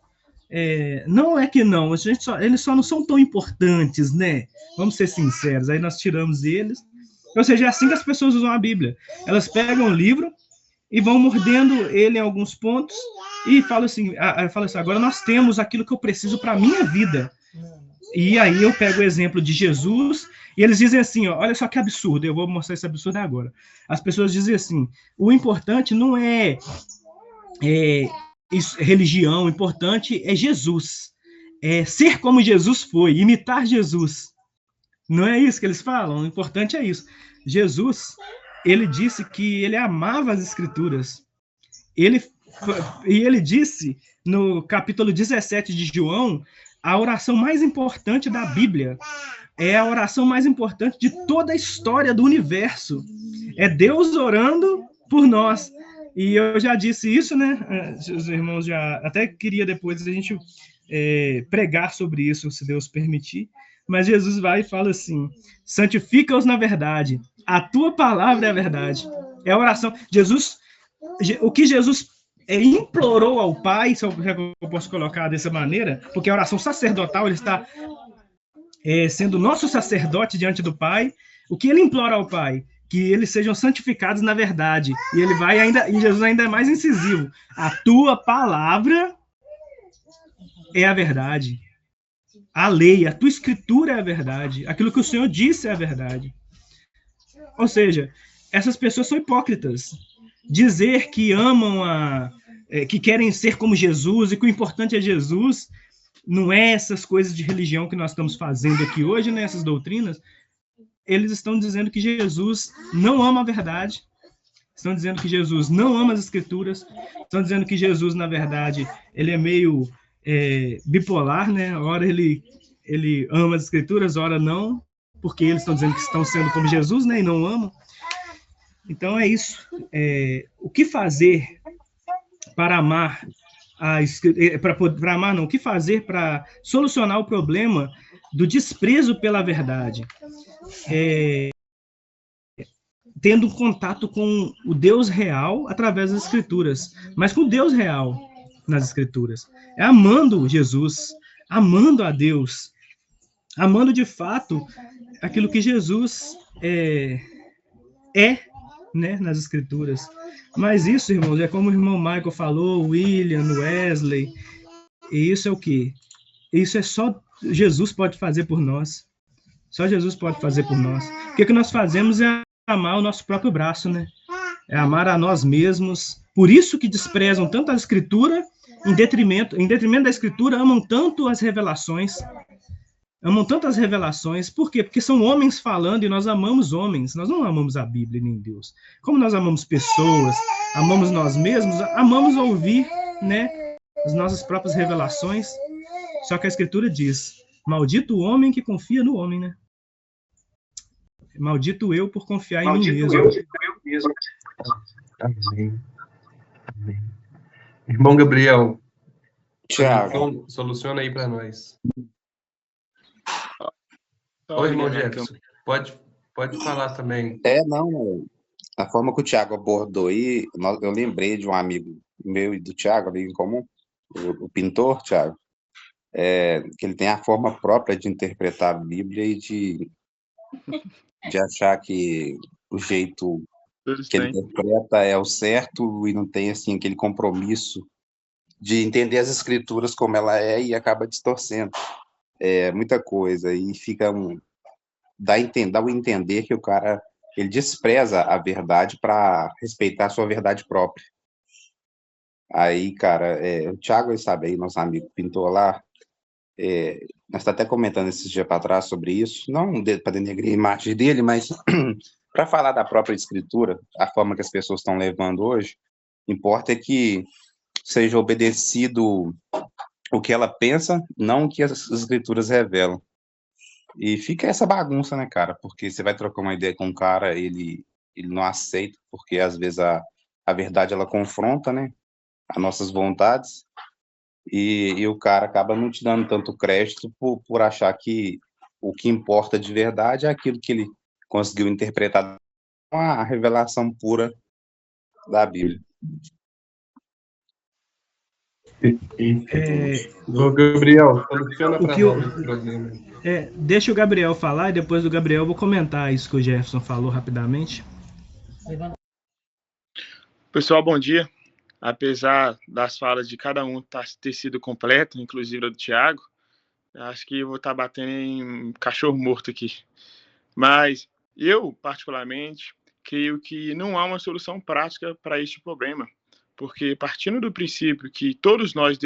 Não é que não, eles só não são tão importantes, né? Vamos ser sinceros, aí nós tiramos eles. Ou seja, é assim que as pessoas usam a Bíblia. Elas pegam o livro e vão mordendo ele em alguns pontos e falam assim, agora nós temos aquilo que eu preciso para a minha vida. E aí eu pego o exemplo de Jesus e eles dizem assim, ó, olha só que absurdo, eu vou mostrar esse absurdo agora. As pessoas dizem assim, o importante não é religião, o importante é Jesus. Ser como Jesus foi, imitar Jesus. Não é isso que eles falam? O importante é isso. Jesus, ele disse que ele amava as Escrituras. E ele disse no capítulo 17 de João, a oração mais importante da Bíblia. É a oração mais importante de toda a história do universo. É Deus orando por nós. E eu já disse isso, né? Os irmãos já... Até queria depois a gente pregar sobre isso, se Deus permitir. Mas Jesus vai e fala assim: santifica-os na verdade. A tua palavra é a verdade. É a oração. O que Jesus implorou ao Pai, se eu posso colocar dessa maneira, porque a oração sacerdotal, ele está sendo nosso sacerdote diante do Pai. O que ele implora ao Pai? Que eles sejam santificados na verdade. E ele vai ainda, e Jesus ainda é mais incisivo. A tua palavra é a verdade. A lei, a tua escritura é a verdade. Aquilo que o Senhor disse é a verdade. Ou seja, essas pessoas são hipócritas. Dizer que amam que querem ser como Jesus e que o importante é Jesus, não é essas coisas de religião que nós estamos fazendo aqui hoje, né, essas doutrinas. Eles estão dizendo que Jesus não ama a verdade, estão dizendo que Jesus não ama as escrituras, estão dizendo que Jesus, na verdade, ele é meio bipolar, né? Ora ele ama as escrituras, ora não, porque eles estão dizendo que estão sendo como Jesus, né, e não amam. Então é isso. O que fazer para amar para amar não? O que fazer para solucionar o problema do desprezo pela verdade? Tendo contato com o Deus real através das Escrituras, mas com o Deus real nas Escrituras. É amando Jesus, amando a Deus, amando de fato aquilo que Jesus né, nas Escrituras. Mas isso, irmãos, é como o irmão Michael falou, William, Wesley, e isso é o quê? Isso é só Jesus pode fazer por nós. Só Jesus pode fazer por nós. O que nós fazemos é amar o nosso próprio braço, né? É amar a nós mesmos. Por isso que desprezam tanto a Escritura, em detrimento da Escritura, amam tanto as revelações. Amam tanto as revelações. Por quê? Porque são homens falando e nós amamos homens. Nós não amamos a Bíblia nem Deus. Como nós amamos pessoas, amamos nós mesmos, amamos ouvir, né, as nossas próprias revelações. Só que a Escritura diz: maldito o homem que confia no homem, né? Maldito eu por confiar em mim mesmo. Amém. Amém. Irmão Gabriel, Tiago, soluciona aí para nós. Oi, irmão Jefferson. Pode falar também. Não, a forma que o Tiago abordou aí, eu lembrei de um amigo meu e do Tiago, amigo em comum, o pintor, Tiago, que ele tem a forma própria de interpretar a Bíblia e de achar que o jeito que ele interpreta é o certo e não tem assim aquele compromisso de entender as Escrituras como ela é e acaba distorcendo muita coisa e fica dá o entender que o cara ele despreza a verdade para respeitar a sua verdade própria. Aí, cara, o Thiago, sabe aí, nosso amigo pintor lá, nós está até comentando esses dias para trás sobre isso, não para denegrir a imagem dele, mas para falar da própria Escritura, a forma que as pessoas estão levando hoje, importa é que seja obedecido o que ela pensa, não o que as Escrituras revelam. E fica essa bagunça, né, cara? Porque você vai trocar uma ideia com um cara, ele não aceita, porque às vezes a verdade ela confronta, né, as nossas vontades, e o cara acaba não te dando tanto crédito por achar que o que importa de verdade é aquilo que ele conseguiu interpretar com a revelação pura da Bíblia. Gabriel, soluciona para nós esse problema. Deixa o Gabriel falar e depois do Gabriel eu vou comentar isso que o Jefferson falou rapidamente. Pessoal, bom dia. Apesar das falas de cada um ter sido completo, inclusive a do Thiago, acho que eu vou estar batendo em cachorro morto aqui. Mas eu, particularmente, creio que não há uma solução prática para este problema, porque partindo do princípio que todos nós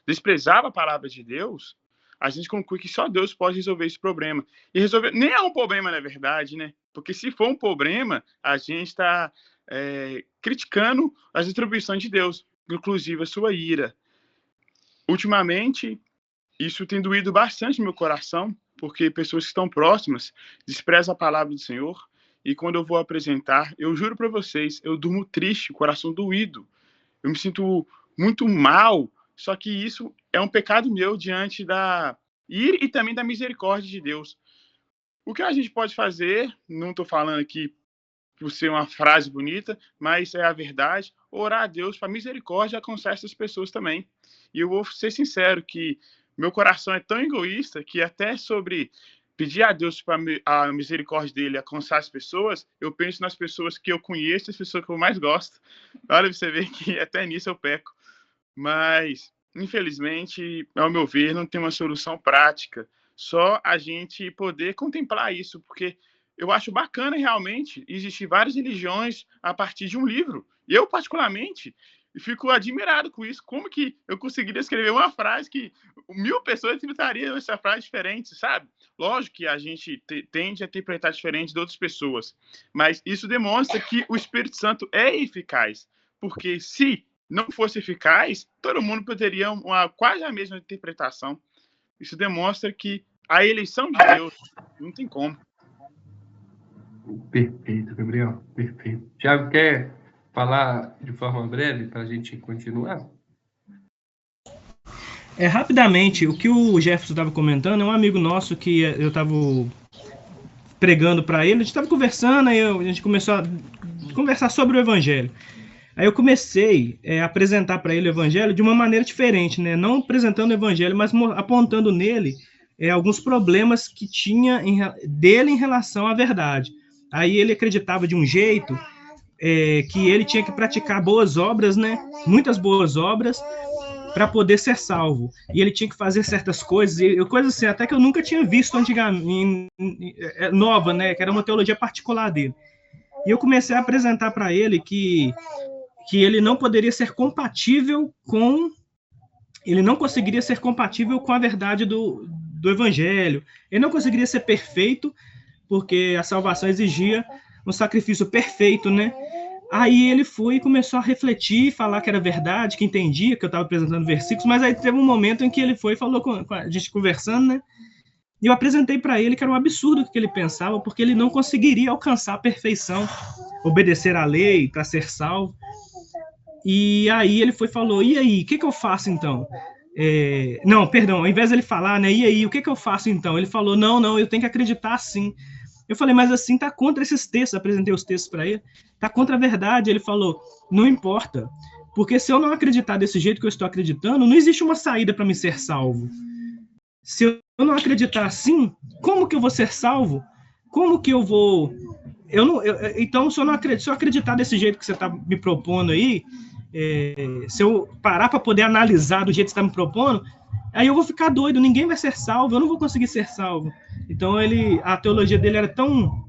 desprezava a palavra de Deus, a gente conclui que só Deus pode resolver esse problema. E resolver nem é um problema, na verdade, né? Porque se for um problema, a gente está criticando as atribuições de Deus, inclusive a sua ira. Ultimamente, isso tem doído bastante no meu coração, porque pessoas que estão próximas desprezam a palavra do Senhor, e quando eu vou apresentar, eu juro para vocês, eu durmo triste, coração doído, eu me sinto muito mal, só que isso é um pecado meu diante da ira e também da misericórdia de Deus. O que a gente pode fazer, não estou falando aqui por ser uma frase bonita, mas é a verdade, orar a Deus para misericórdia alcançar essas pessoas também. E eu vou ser sincero que meu coração é tão egoísta que até sobre pedir a Deus para a misericórdia dele alcançar as pessoas, eu penso nas pessoas que eu conheço, as pessoas que eu mais gosto. Olha, você vê que até nisso eu peco. Mas, infelizmente, ao meu ver, não tem uma solução prática. Só a gente poder contemplar isso, porque eu acho bacana realmente existir várias religiões a partir de um livro. E eu, particularmente, fico admirado com isso. Como que eu conseguiria escrever uma frase que 1000 pessoas interpretariam essa frase diferente, sabe? Lógico que a gente tende a interpretar diferente de outras pessoas, mas isso demonstra que o Espírito Santo é eficaz, porque se não fosse eficaz, todo mundo poderia quase a mesma interpretação. Isso demonstra que a eleição de Deus não tem como. Perfeito, Gabriel, perfeito. Tiago, quer falar de forma breve para a gente continuar? Rapidamente, o que o Jefferson estava comentando é um amigo nosso que eu estava pregando para ele, a gente estava conversando, aí a gente começou a conversar sobre o Evangelho. Aí eu comecei a apresentar para ele o Evangelho de uma maneira diferente, né? Não apresentando o Evangelho, mas apontando nele alguns problemas que tinha dele em relação à verdade. Aí ele acreditava de um jeito que ele tinha que praticar boas obras, né? Muitas boas obras, para poder ser salvo. E ele tinha que fazer certas coisas, coisas assim, até que eu nunca tinha visto antigamente, nova, né? Que era uma teologia particular dele. E eu comecei a apresentar para ele que ele não poderia ser compatível com... Ele não conseguiria ser compatível com a verdade do Evangelho. Ele não conseguiria ser perfeito, porque a salvação exigia um sacrifício perfeito, né? Aí ele foi e começou a refletir, falar que era verdade, que entendia, que eu estava apresentando versículos, mas aí teve um momento em que ele foi e falou com a gente conversando, né? E eu apresentei para ele que era um absurdo o que ele pensava, porque ele não conseguiria alcançar a perfeição, obedecer à lei para ser salvo. E aí ele foi e falou, e aí, o que eu faço então? Não, perdão, ao invés de ele falar, né, e aí, o que eu faço então? Ele falou, não, eu tenho que acreditar sim. Eu falei, mas assim, tá contra esses textos, apresentei os textos para ele, tá contra a verdade. Ele falou, não importa, porque se eu não acreditar desse jeito que eu estou acreditando, não existe uma saída para me ser salvo. Se eu não acreditar assim, como que eu vou ser salvo? Como que eu vou... Então, se eu acreditar desse jeito que você está me propondo aí, se eu parar para poder analisar do jeito que você está me propondo, aí eu vou ficar doido, ninguém vai ser salvo, eu não vou conseguir ser salvo. Então, a teologia dele era tão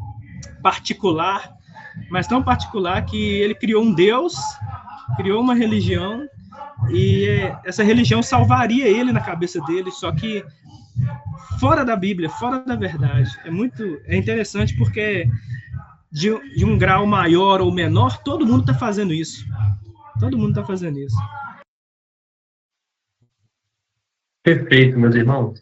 particular, mas tão particular que ele criou um Deus, criou uma religião, e essa religião salvaria ele na cabeça dele, só que fora da Bíblia, fora da verdade. É interessante porque de um grau maior ou menor, todo mundo está fazendo isso. Todo mundo está fazendo isso. Perfeito, meus irmãos.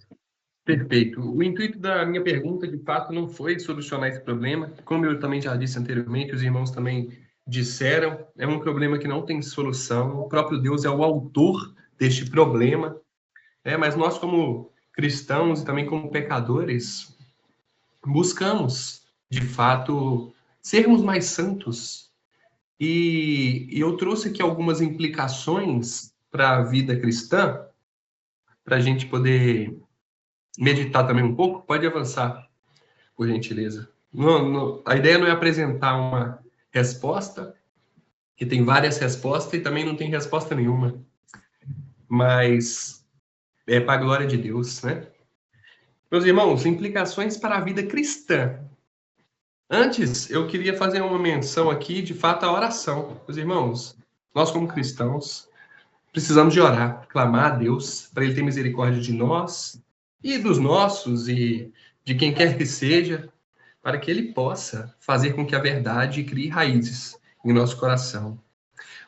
Perfeito. O intuito da minha pergunta, de fato, não foi solucionar esse problema. Como eu também já disse anteriormente, os irmãos também disseram, é um problema que não tem solução. O próprio Deus é o autor deste problema. Mas nós, como cristãos e também como pecadores, buscamos, de fato, sermos mais santos. E eu trouxe aqui algumas implicações para a vida cristã, para a gente poder meditar também um pouco. Pode avançar, por gentileza. A ideia não é apresentar uma resposta, que tem várias respostas, e também não tem resposta nenhuma. Mas é para a glória de Deus, né? Meus irmãos, implicações para a vida cristã. Antes, eu queria fazer uma menção aqui, de fato, à oração. Meus irmãos, nós como cristãos, precisamos de orar, clamar a Deus, para Ele ter misericórdia de nós e dos nossos e de quem quer que seja, para que Ele possa fazer com que a verdade crie raízes em nosso coração.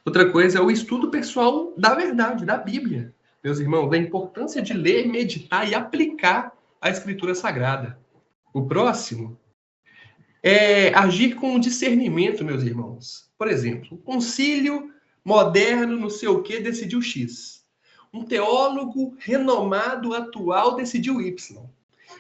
Outra coisa é o estudo pessoal da verdade, da Bíblia. meus irmãos, da importância de ler, meditar e aplicar a Escritura Sagrada. O próximo é agir com discernimento, meus irmãos. Por exemplo, o concílio moderno, não sei o quê, decidiu X. Um teólogo renomado atual decidiu Y.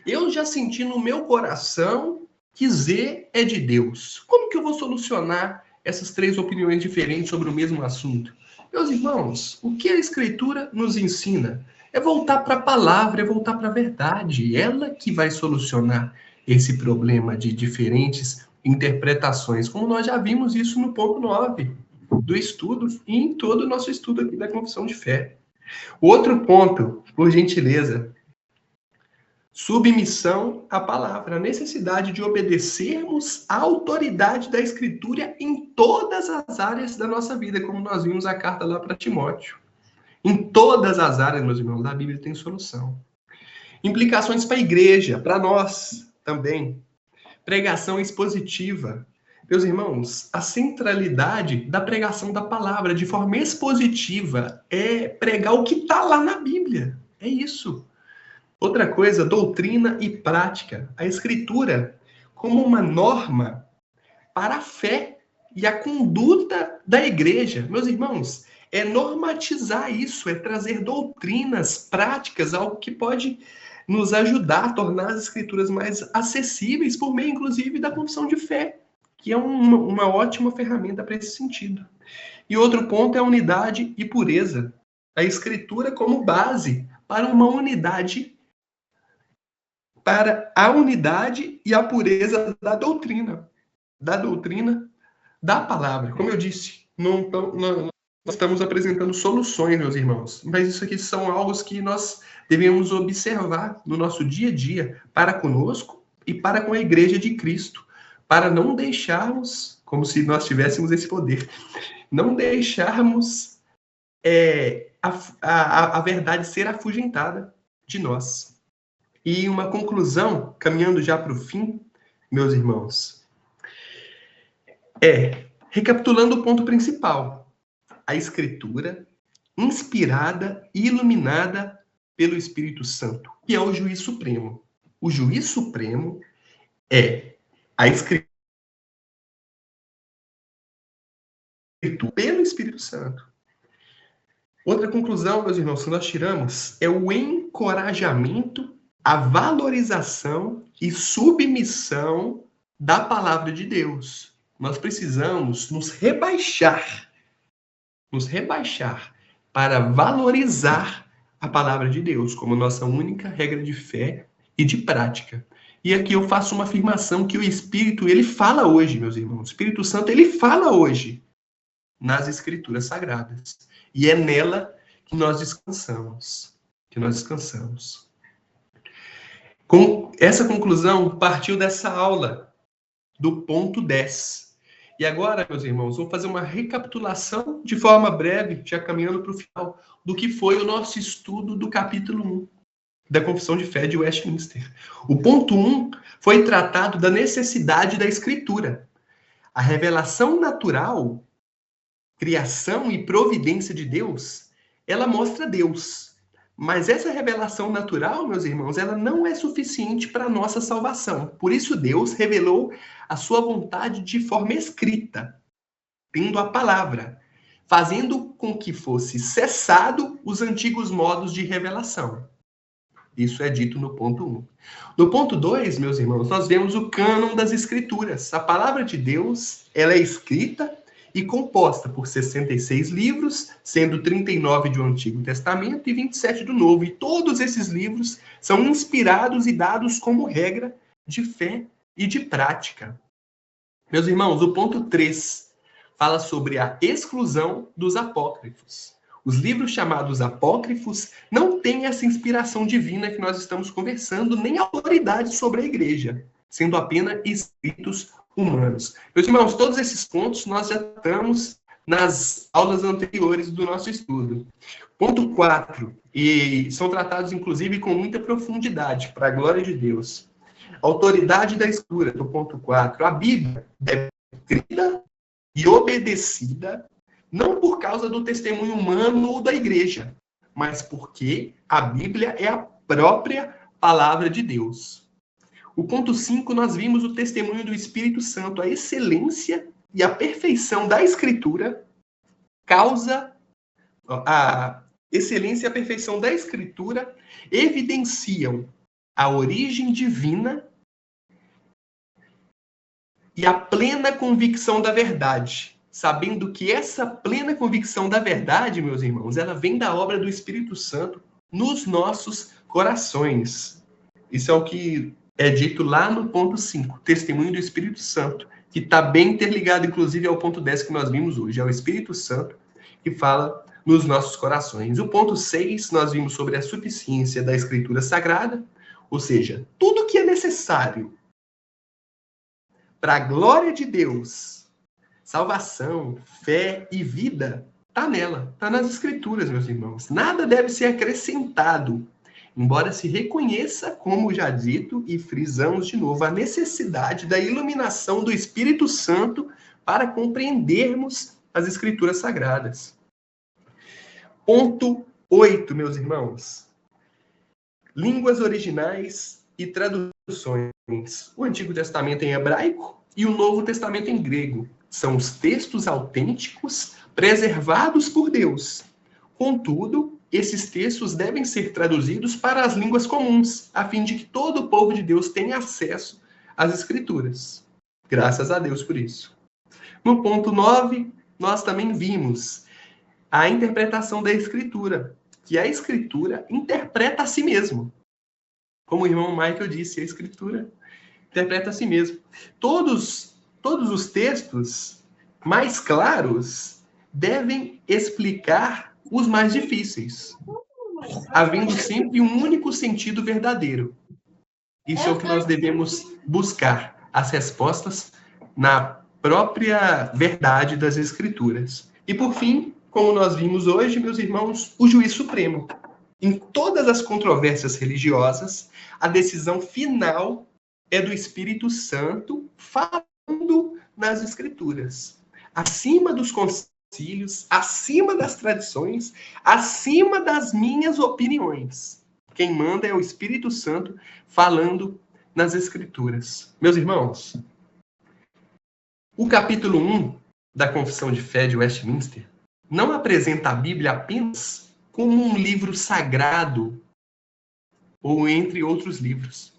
Eu já senti no meu coração que Z é de Deus. Como que eu vou solucionar essas três opiniões diferentes sobre o mesmo assunto? Meus irmãos, o que a Escritura nos ensina é voltar para a palavra, é voltar para a verdade. Ela que vai solucionar esse problema de diferentes interpretações, como nós já vimos isso no ponto 9 do estudo e em todo o nosso estudo aqui da confissão de fé. Outro ponto, por gentileza, submissão à palavra, a necessidade de obedecermos à autoridade da Escritura em todas as áreas da nossa vida, como nós vimos a carta lá para Timóteo. Em todas as áreas, meus irmãos, da Bíblia tem solução. Implicações para a igreja, para nós também. Pregação expositiva. Meus irmãos, a centralidade da pregação da palavra de forma expositiva é pregar o que está lá na Bíblia. É isso. Outra coisa, doutrina e prática. A Escritura como uma norma para a fé e a conduta da igreja. Meus irmãos, é normatizar isso, é trazer doutrinas, práticas, algo que pode nos ajudar a tornar as Escrituras mais acessíveis por meio, inclusive, da confissão de fé, que é uma ótima ferramenta para esse sentido. E outro ponto é a unidade e pureza. A Escritura como base para uma unidade, para a unidade e a pureza da doutrina da palavra. Como eu disse, não estamos apresentando soluções, meus irmãos, mas isso aqui são algo que nós devemos observar no nosso dia a dia para conosco e para com a igreja de Cristo, para não deixarmos, como se nós tivéssemos esse poder, não deixarmos a verdade ser afugentada de nós. E uma conclusão, caminhando já para o fim, meus irmãos, recapitulando o ponto principal, a Escritura inspirada e iluminada pelo Espírito Santo, que é o juiz supremo. O juiz supremo é a Escritura pelo Espírito Santo. Outra conclusão, meus irmãos, que nós tiramos é o encorajamento, a valorização e submissão da palavra de Deus. Nós precisamos nos rebaixar para valorizar a palavra de Deus como nossa única regra de fé e de prática. E aqui eu faço uma afirmação que o Espírito, ele fala hoje, meus irmãos. O Espírito Santo, ele fala hoje nas Escrituras Sagradas. E é nela que nós descansamos. Com essa conclusão, partiu dessa aula do ponto 10. E agora, meus irmãos, vamos fazer uma recapitulação de forma breve, já caminhando para o final, do que foi o nosso estudo do capítulo 1 da Confissão de Fé de Westminster. O ponto 1 foi tratado da necessidade da Escritura. A revelação natural, criação e providência de Deus, ela mostra Deus. Mas essa revelação natural, meus irmãos, ela não é suficiente para a nossa salvação. Por isso Deus revelou a sua vontade de forma escrita, tendo a palavra, fazendo com que fosse cessado os antigos modos de revelação. Isso é dito no ponto 1. No ponto 2, meus irmãos, nós vemos o cânon das Escrituras. A palavra de Deus, ela é escrita e composta por 66 livros, sendo 39 do Antigo Testamento e 27 do Novo. E todos esses livros são inspirados e dados como regra de fé e de prática. Meus irmãos, o ponto 3 fala sobre a exclusão dos apócrifos. Os livros chamados apócrifos não têm essa inspiração divina que nós estamos conversando, nem autoridade sobre a igreja, sendo apenas escritos humanos. Meus irmãos, todos esses pontos nós já estamos nas aulas anteriores do nosso estudo. Ponto 4, e são tratados inclusive com muita profundidade, para a glória de Deus. Autoridade da Escritura, do ponto 4. A Bíblia é escrita e obedecida, não por causa do testemunho humano ou da igreja, mas porque a Bíblia é a própria palavra de Deus. O ponto 5, nós vimos o testemunho do Espírito Santo, a excelência e a perfeição da Escritura causa a excelência e a perfeição da Escritura evidenciam a origem divina e a plena convicção da verdade, sabendo que essa plena convicção da verdade, meus irmãos, ela vem da obra do Espírito Santo nos nossos corações. Isso é o que é dito lá no ponto 5, testemunho do Espírito Santo, que está bem interligado, inclusive, ao ponto 10 que nós vimos hoje. É o Espírito Santo que fala nos nossos corações. O ponto 6, nós vimos sobre a suficiência da Escritura Sagrada, ou seja, tudo que é necessário para a glória de Deus, salvação, fé e vida, está nela, está nas Escrituras, meus irmãos. Nada deve ser acrescentado, embora se reconheça, como já dito, e frisamos de novo, a necessidade da iluminação do Espírito Santo para compreendermos as Escrituras Sagradas. Ponto 8, meus irmãos. Línguas originais e traduções. O Antigo Testamento em hebraico e o Novo Testamento em grego. São os textos autênticos preservados por Deus. Contudo, esses textos devem ser traduzidos para as línguas comuns, a fim de que todo o povo de Deus tenha acesso às Escrituras. Graças a Deus por isso. No ponto 9, nós também vimos a interpretação da Escritura, que a Escritura interpreta a si mesmo. Como o irmão Michael disse, a Escritura interpreta a si mesmo. Todos os textos mais claros devem explicar os mais difíceis, havendo sempre um único sentido verdadeiro. Isso é o que nós devemos buscar, as respostas na própria verdade das Escrituras. E por fim, como nós vimos hoje, meus irmãos, o juiz supremo. Em todas as controvérsias religiosas, a decisão final é do Espírito Santo falando nas Escrituras. Acima dos concílios, acima das tradições, acima das minhas opiniões. Quem manda é o Espírito Santo falando nas Escrituras. Meus irmãos, o capítulo 1 da Confissão de Fé de Westminster não apresenta a Bíblia apenas como um livro sagrado, ou entre outros livros,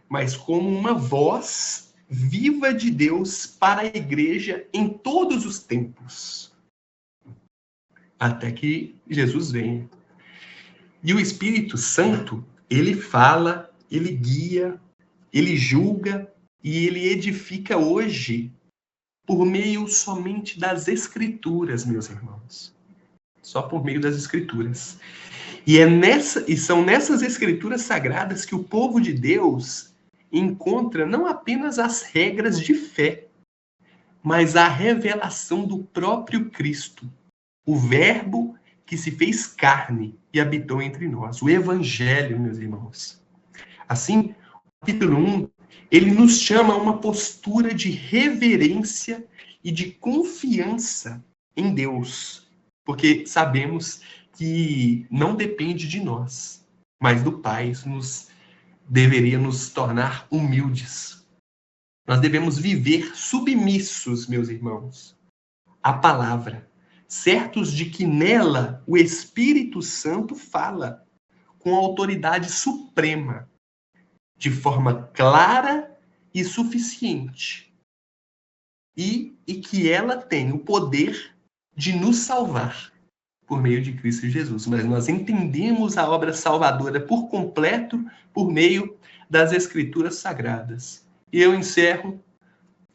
mas como uma voz viva de Deus para a igreja em todos os tempos, até que Jesus venha. E o Espírito Santo, ele fala, ele guia, ele julga e ele edifica hoje por meio somente das Escrituras, meus irmãos. Só por meio das Escrituras. E são nessas Escrituras sagradas que o povo de Deus encontra não apenas as regras de fé, mas a revelação do próprio Cristo, o Verbo que se fez carne e habitou entre nós, o Evangelho, meus irmãos. Assim, o capítulo 1, ele nos chama a uma postura de reverência e de confiança em Deus, porque sabemos que não depende de nós, mas do Pai. Isso deveria nos tornar humildes. Nós devemos viver submissos, meus irmãos, à palavra, certos de que nela o Espírito Santo fala com autoridade suprema, de forma clara e suficiente, e que ela tem o poder de nos salvar por meio de Cristo Jesus. Mas nós entendemos a obra salvadora por completo por meio das Escrituras Sagradas. E eu encerro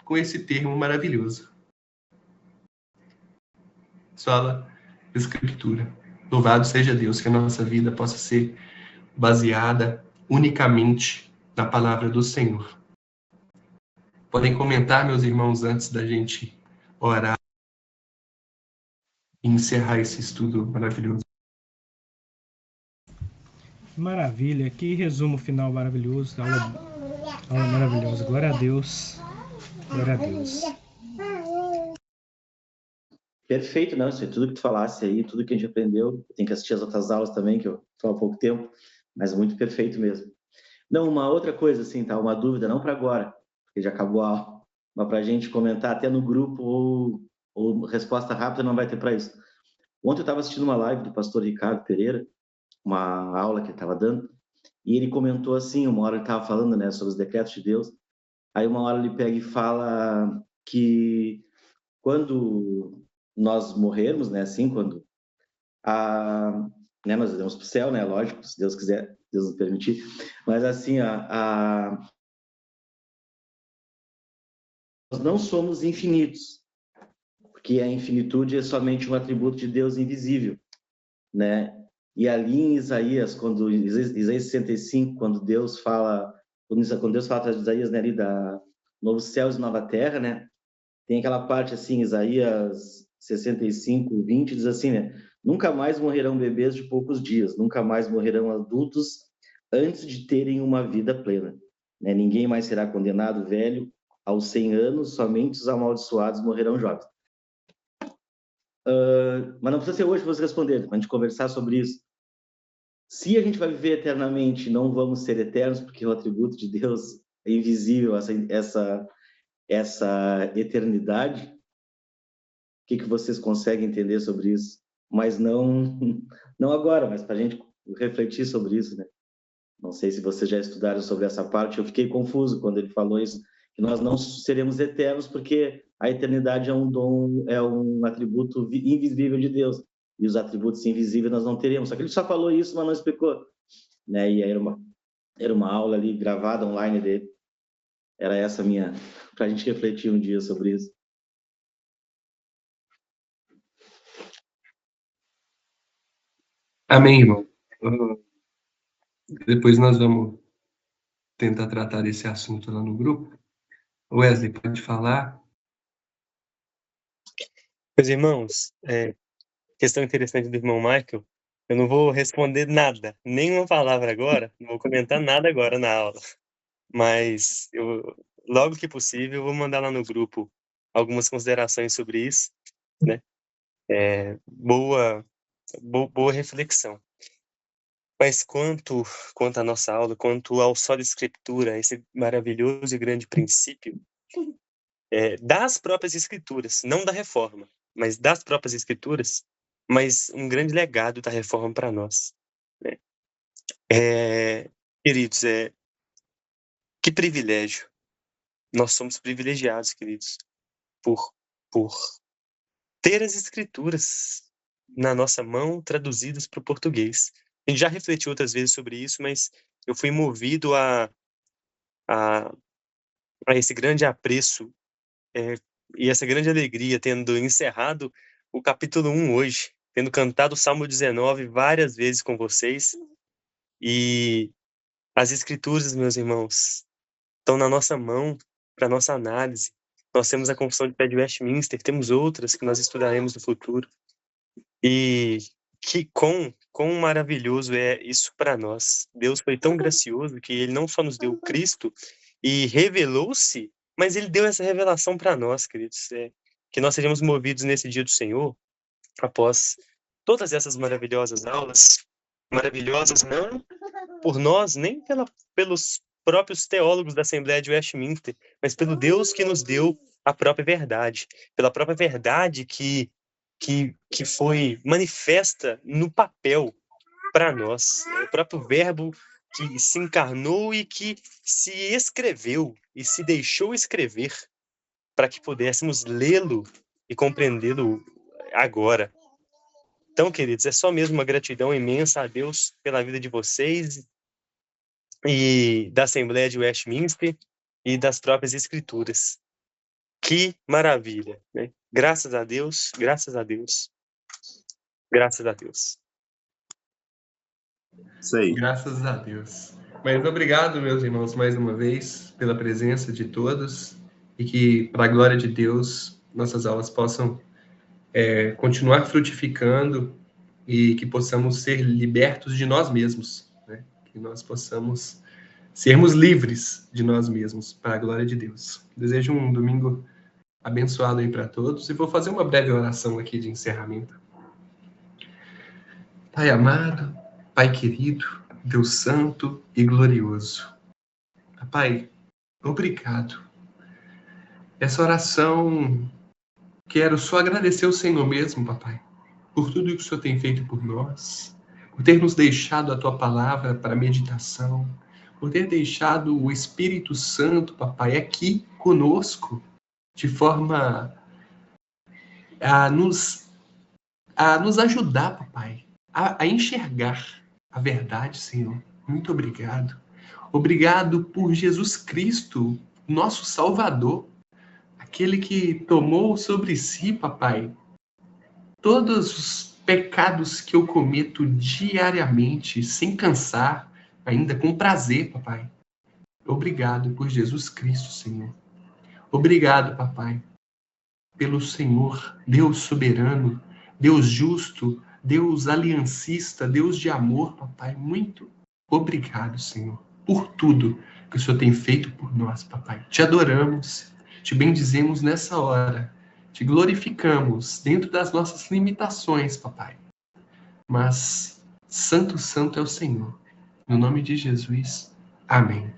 com esse termo maravilhoso. Sola Escritura. Louvado seja Deus, que a nossa vida possa ser baseada unicamente na palavra do Senhor. Podem comentar, meus irmãos, antes da gente orar e encerrar esse estudo maravilhoso. Maravilha, que resumo final maravilhoso, aula maravilhosa. Glória a Deus. Glória a Deus. Perfeito, não, isso é tudo que tu falasse aí, tudo que a gente aprendeu. Tem que assistir as outras aulas também, que eu estou há pouco tempo, mas muito perfeito mesmo. Não, uma outra coisa, assim, tá? Uma dúvida, não para agora, porque já acabou a aula, mas para a gente comentar até no grupo ou resposta rápida não vai ter para isso. Ontem eu estava assistindo uma live do pastor Ricardo Pereira, uma aula que ele estava dando, e ele comentou assim, uma hora ele estava falando, né, sobre os decretos de Deus, aí uma hora ele pega e fala que quando nós morrermos, né, assim, quando né, nós iremos para o céu, né, lógico, se Deus quiser, Deus nos permitir, mas assim, nós não somos infinitos, porque a infinitude é somente um atributo de Deus invisível, né? E ali em Isaías, quando Isaías 65, quando Deus fala através de Isaías, né, ali da novos céus e nova terra, né? Tem aquela parte assim, Isaías 65, 20, diz assim, né? Nunca mais morrerão bebês de poucos dias, nunca mais morrerão adultos antes de terem uma vida plena. Né? Ninguém mais será condenado velho aos 100 anos, somente os amaldiçoados morrerão jovens. Mas não precisa ser hoje para você responder, para a gente conversar sobre isso. Se a gente vai viver eternamente, não vamos ser eternos, porque o atributo de Deus é invisível, essa eternidade. O que vocês conseguem entender sobre isso? Mas não agora, mas para a gente refletir sobre isso, né? Não sei se vocês já estudaram sobre essa parte. Eu fiquei confuso quando ele falou isso, que nós não seremos eternos porque a eternidade é um dom, é um atributo invisível de Deus. E os atributos invisíveis nós não teremos. Só que ele só falou isso, mas não explicou. Né? E era uma aula ali gravada online dele. Era essa minha... para a gente refletir um dia sobre isso. Amém, irmão. Depois nós vamos tentar tratar desse assunto lá no grupo. Wesley, pode falar? Meus irmãos, questão interessante do irmão Michael, eu não vou responder nada, nenhuma palavra agora, não vou comentar nada agora na aula, mas logo que possível, eu vou mandar lá no grupo algumas considerações sobre isso, né? Boa reflexão. Mas quanto à nossa aula, quanto ao Sola Escritura, esse maravilhoso e grande princípio, das próprias Escrituras, não da Reforma, mas das próprias Escrituras, mas um grande legado da Reforma para nós. Né? Queridos, que privilégio. Nós somos privilegiados, queridos, por ter as Escrituras na nossa mão, traduzidas para o português. A gente já refletiu outras vezes sobre isso, mas eu fui movido a esse grande apreço e essa grande alegria, tendo encerrado o capítulo 1 hoje, tendo cantado o Salmo 19 várias vezes com vocês. E as Escrituras, meus irmãos, estão na nossa mão para nossa análise. Nós temos a Confissão de Fé de Westminster, temos outras que nós estudaremos no futuro. E que quão maravilhoso é isso para nós. Deus foi tão gracioso que ele não só nos deu Cristo e revelou-se, mas ele deu essa revelação para nós, queridos. Que nós sejamos movidos nesse dia do Senhor, após todas essas maravilhosas aulas, maravilhosas não por nós, nem pelos próprios teólogos da Assembleia de Westminster, mas pelo Deus que nos deu a própria verdade, pela própria verdade que foi manifesta no papel para nós, o próprio Verbo que se encarnou e que se escreveu e se deixou escrever para que pudéssemos lê-lo e compreendê-lo agora. Então, queridos, é só mesmo uma gratidão imensa a Deus pela vida de vocês e da Assembleia de Westminster e das próprias Escrituras. Que maravilha, né? Graças a Deus, graças a Deus, graças a Deus. Isso aí. Graças a Deus. Mas obrigado, meus irmãos, mais uma vez, pela presença de todos e que, para a glória de Deus, nossas aulas possam continuar frutificando e que possamos ser libertos de nós mesmos, né? Que nós possamos sermos livres de nós mesmos, para a glória de Deus. Desejo um domingo abençoado aí para todos. E vou fazer uma breve oração aqui de encerramento. Pai amado, Pai querido, Deus santo e glorioso. Pai, obrigado. Essa oração, quero só agradecer ao Senhor mesmo, papai, por tudo que o Senhor tem feito por nós, por ter nos deixado a tua palavra para meditação, por ter deixado o Espírito Santo, papai, aqui conosco, de forma a nos ajudar, papai, a enxergar a verdade, Senhor. Muito obrigado. Obrigado por Jesus Cristo, nosso Salvador, aquele que tomou sobre si, papai, todos os pecados que eu cometo diariamente, sem cansar, ainda com prazer, papai. Obrigado por Jesus Cristo, Senhor. Obrigado, papai, pelo Senhor, Deus soberano, Deus justo, Deus aliancista, Deus de amor, papai. Muito obrigado, Senhor, por tudo que o Senhor tem feito por nós, papai. Te adoramos, te bendizemos nessa hora, te glorificamos dentro das nossas limitações, papai. Mas santo, santo é o Senhor. No nome de Jesus, amém.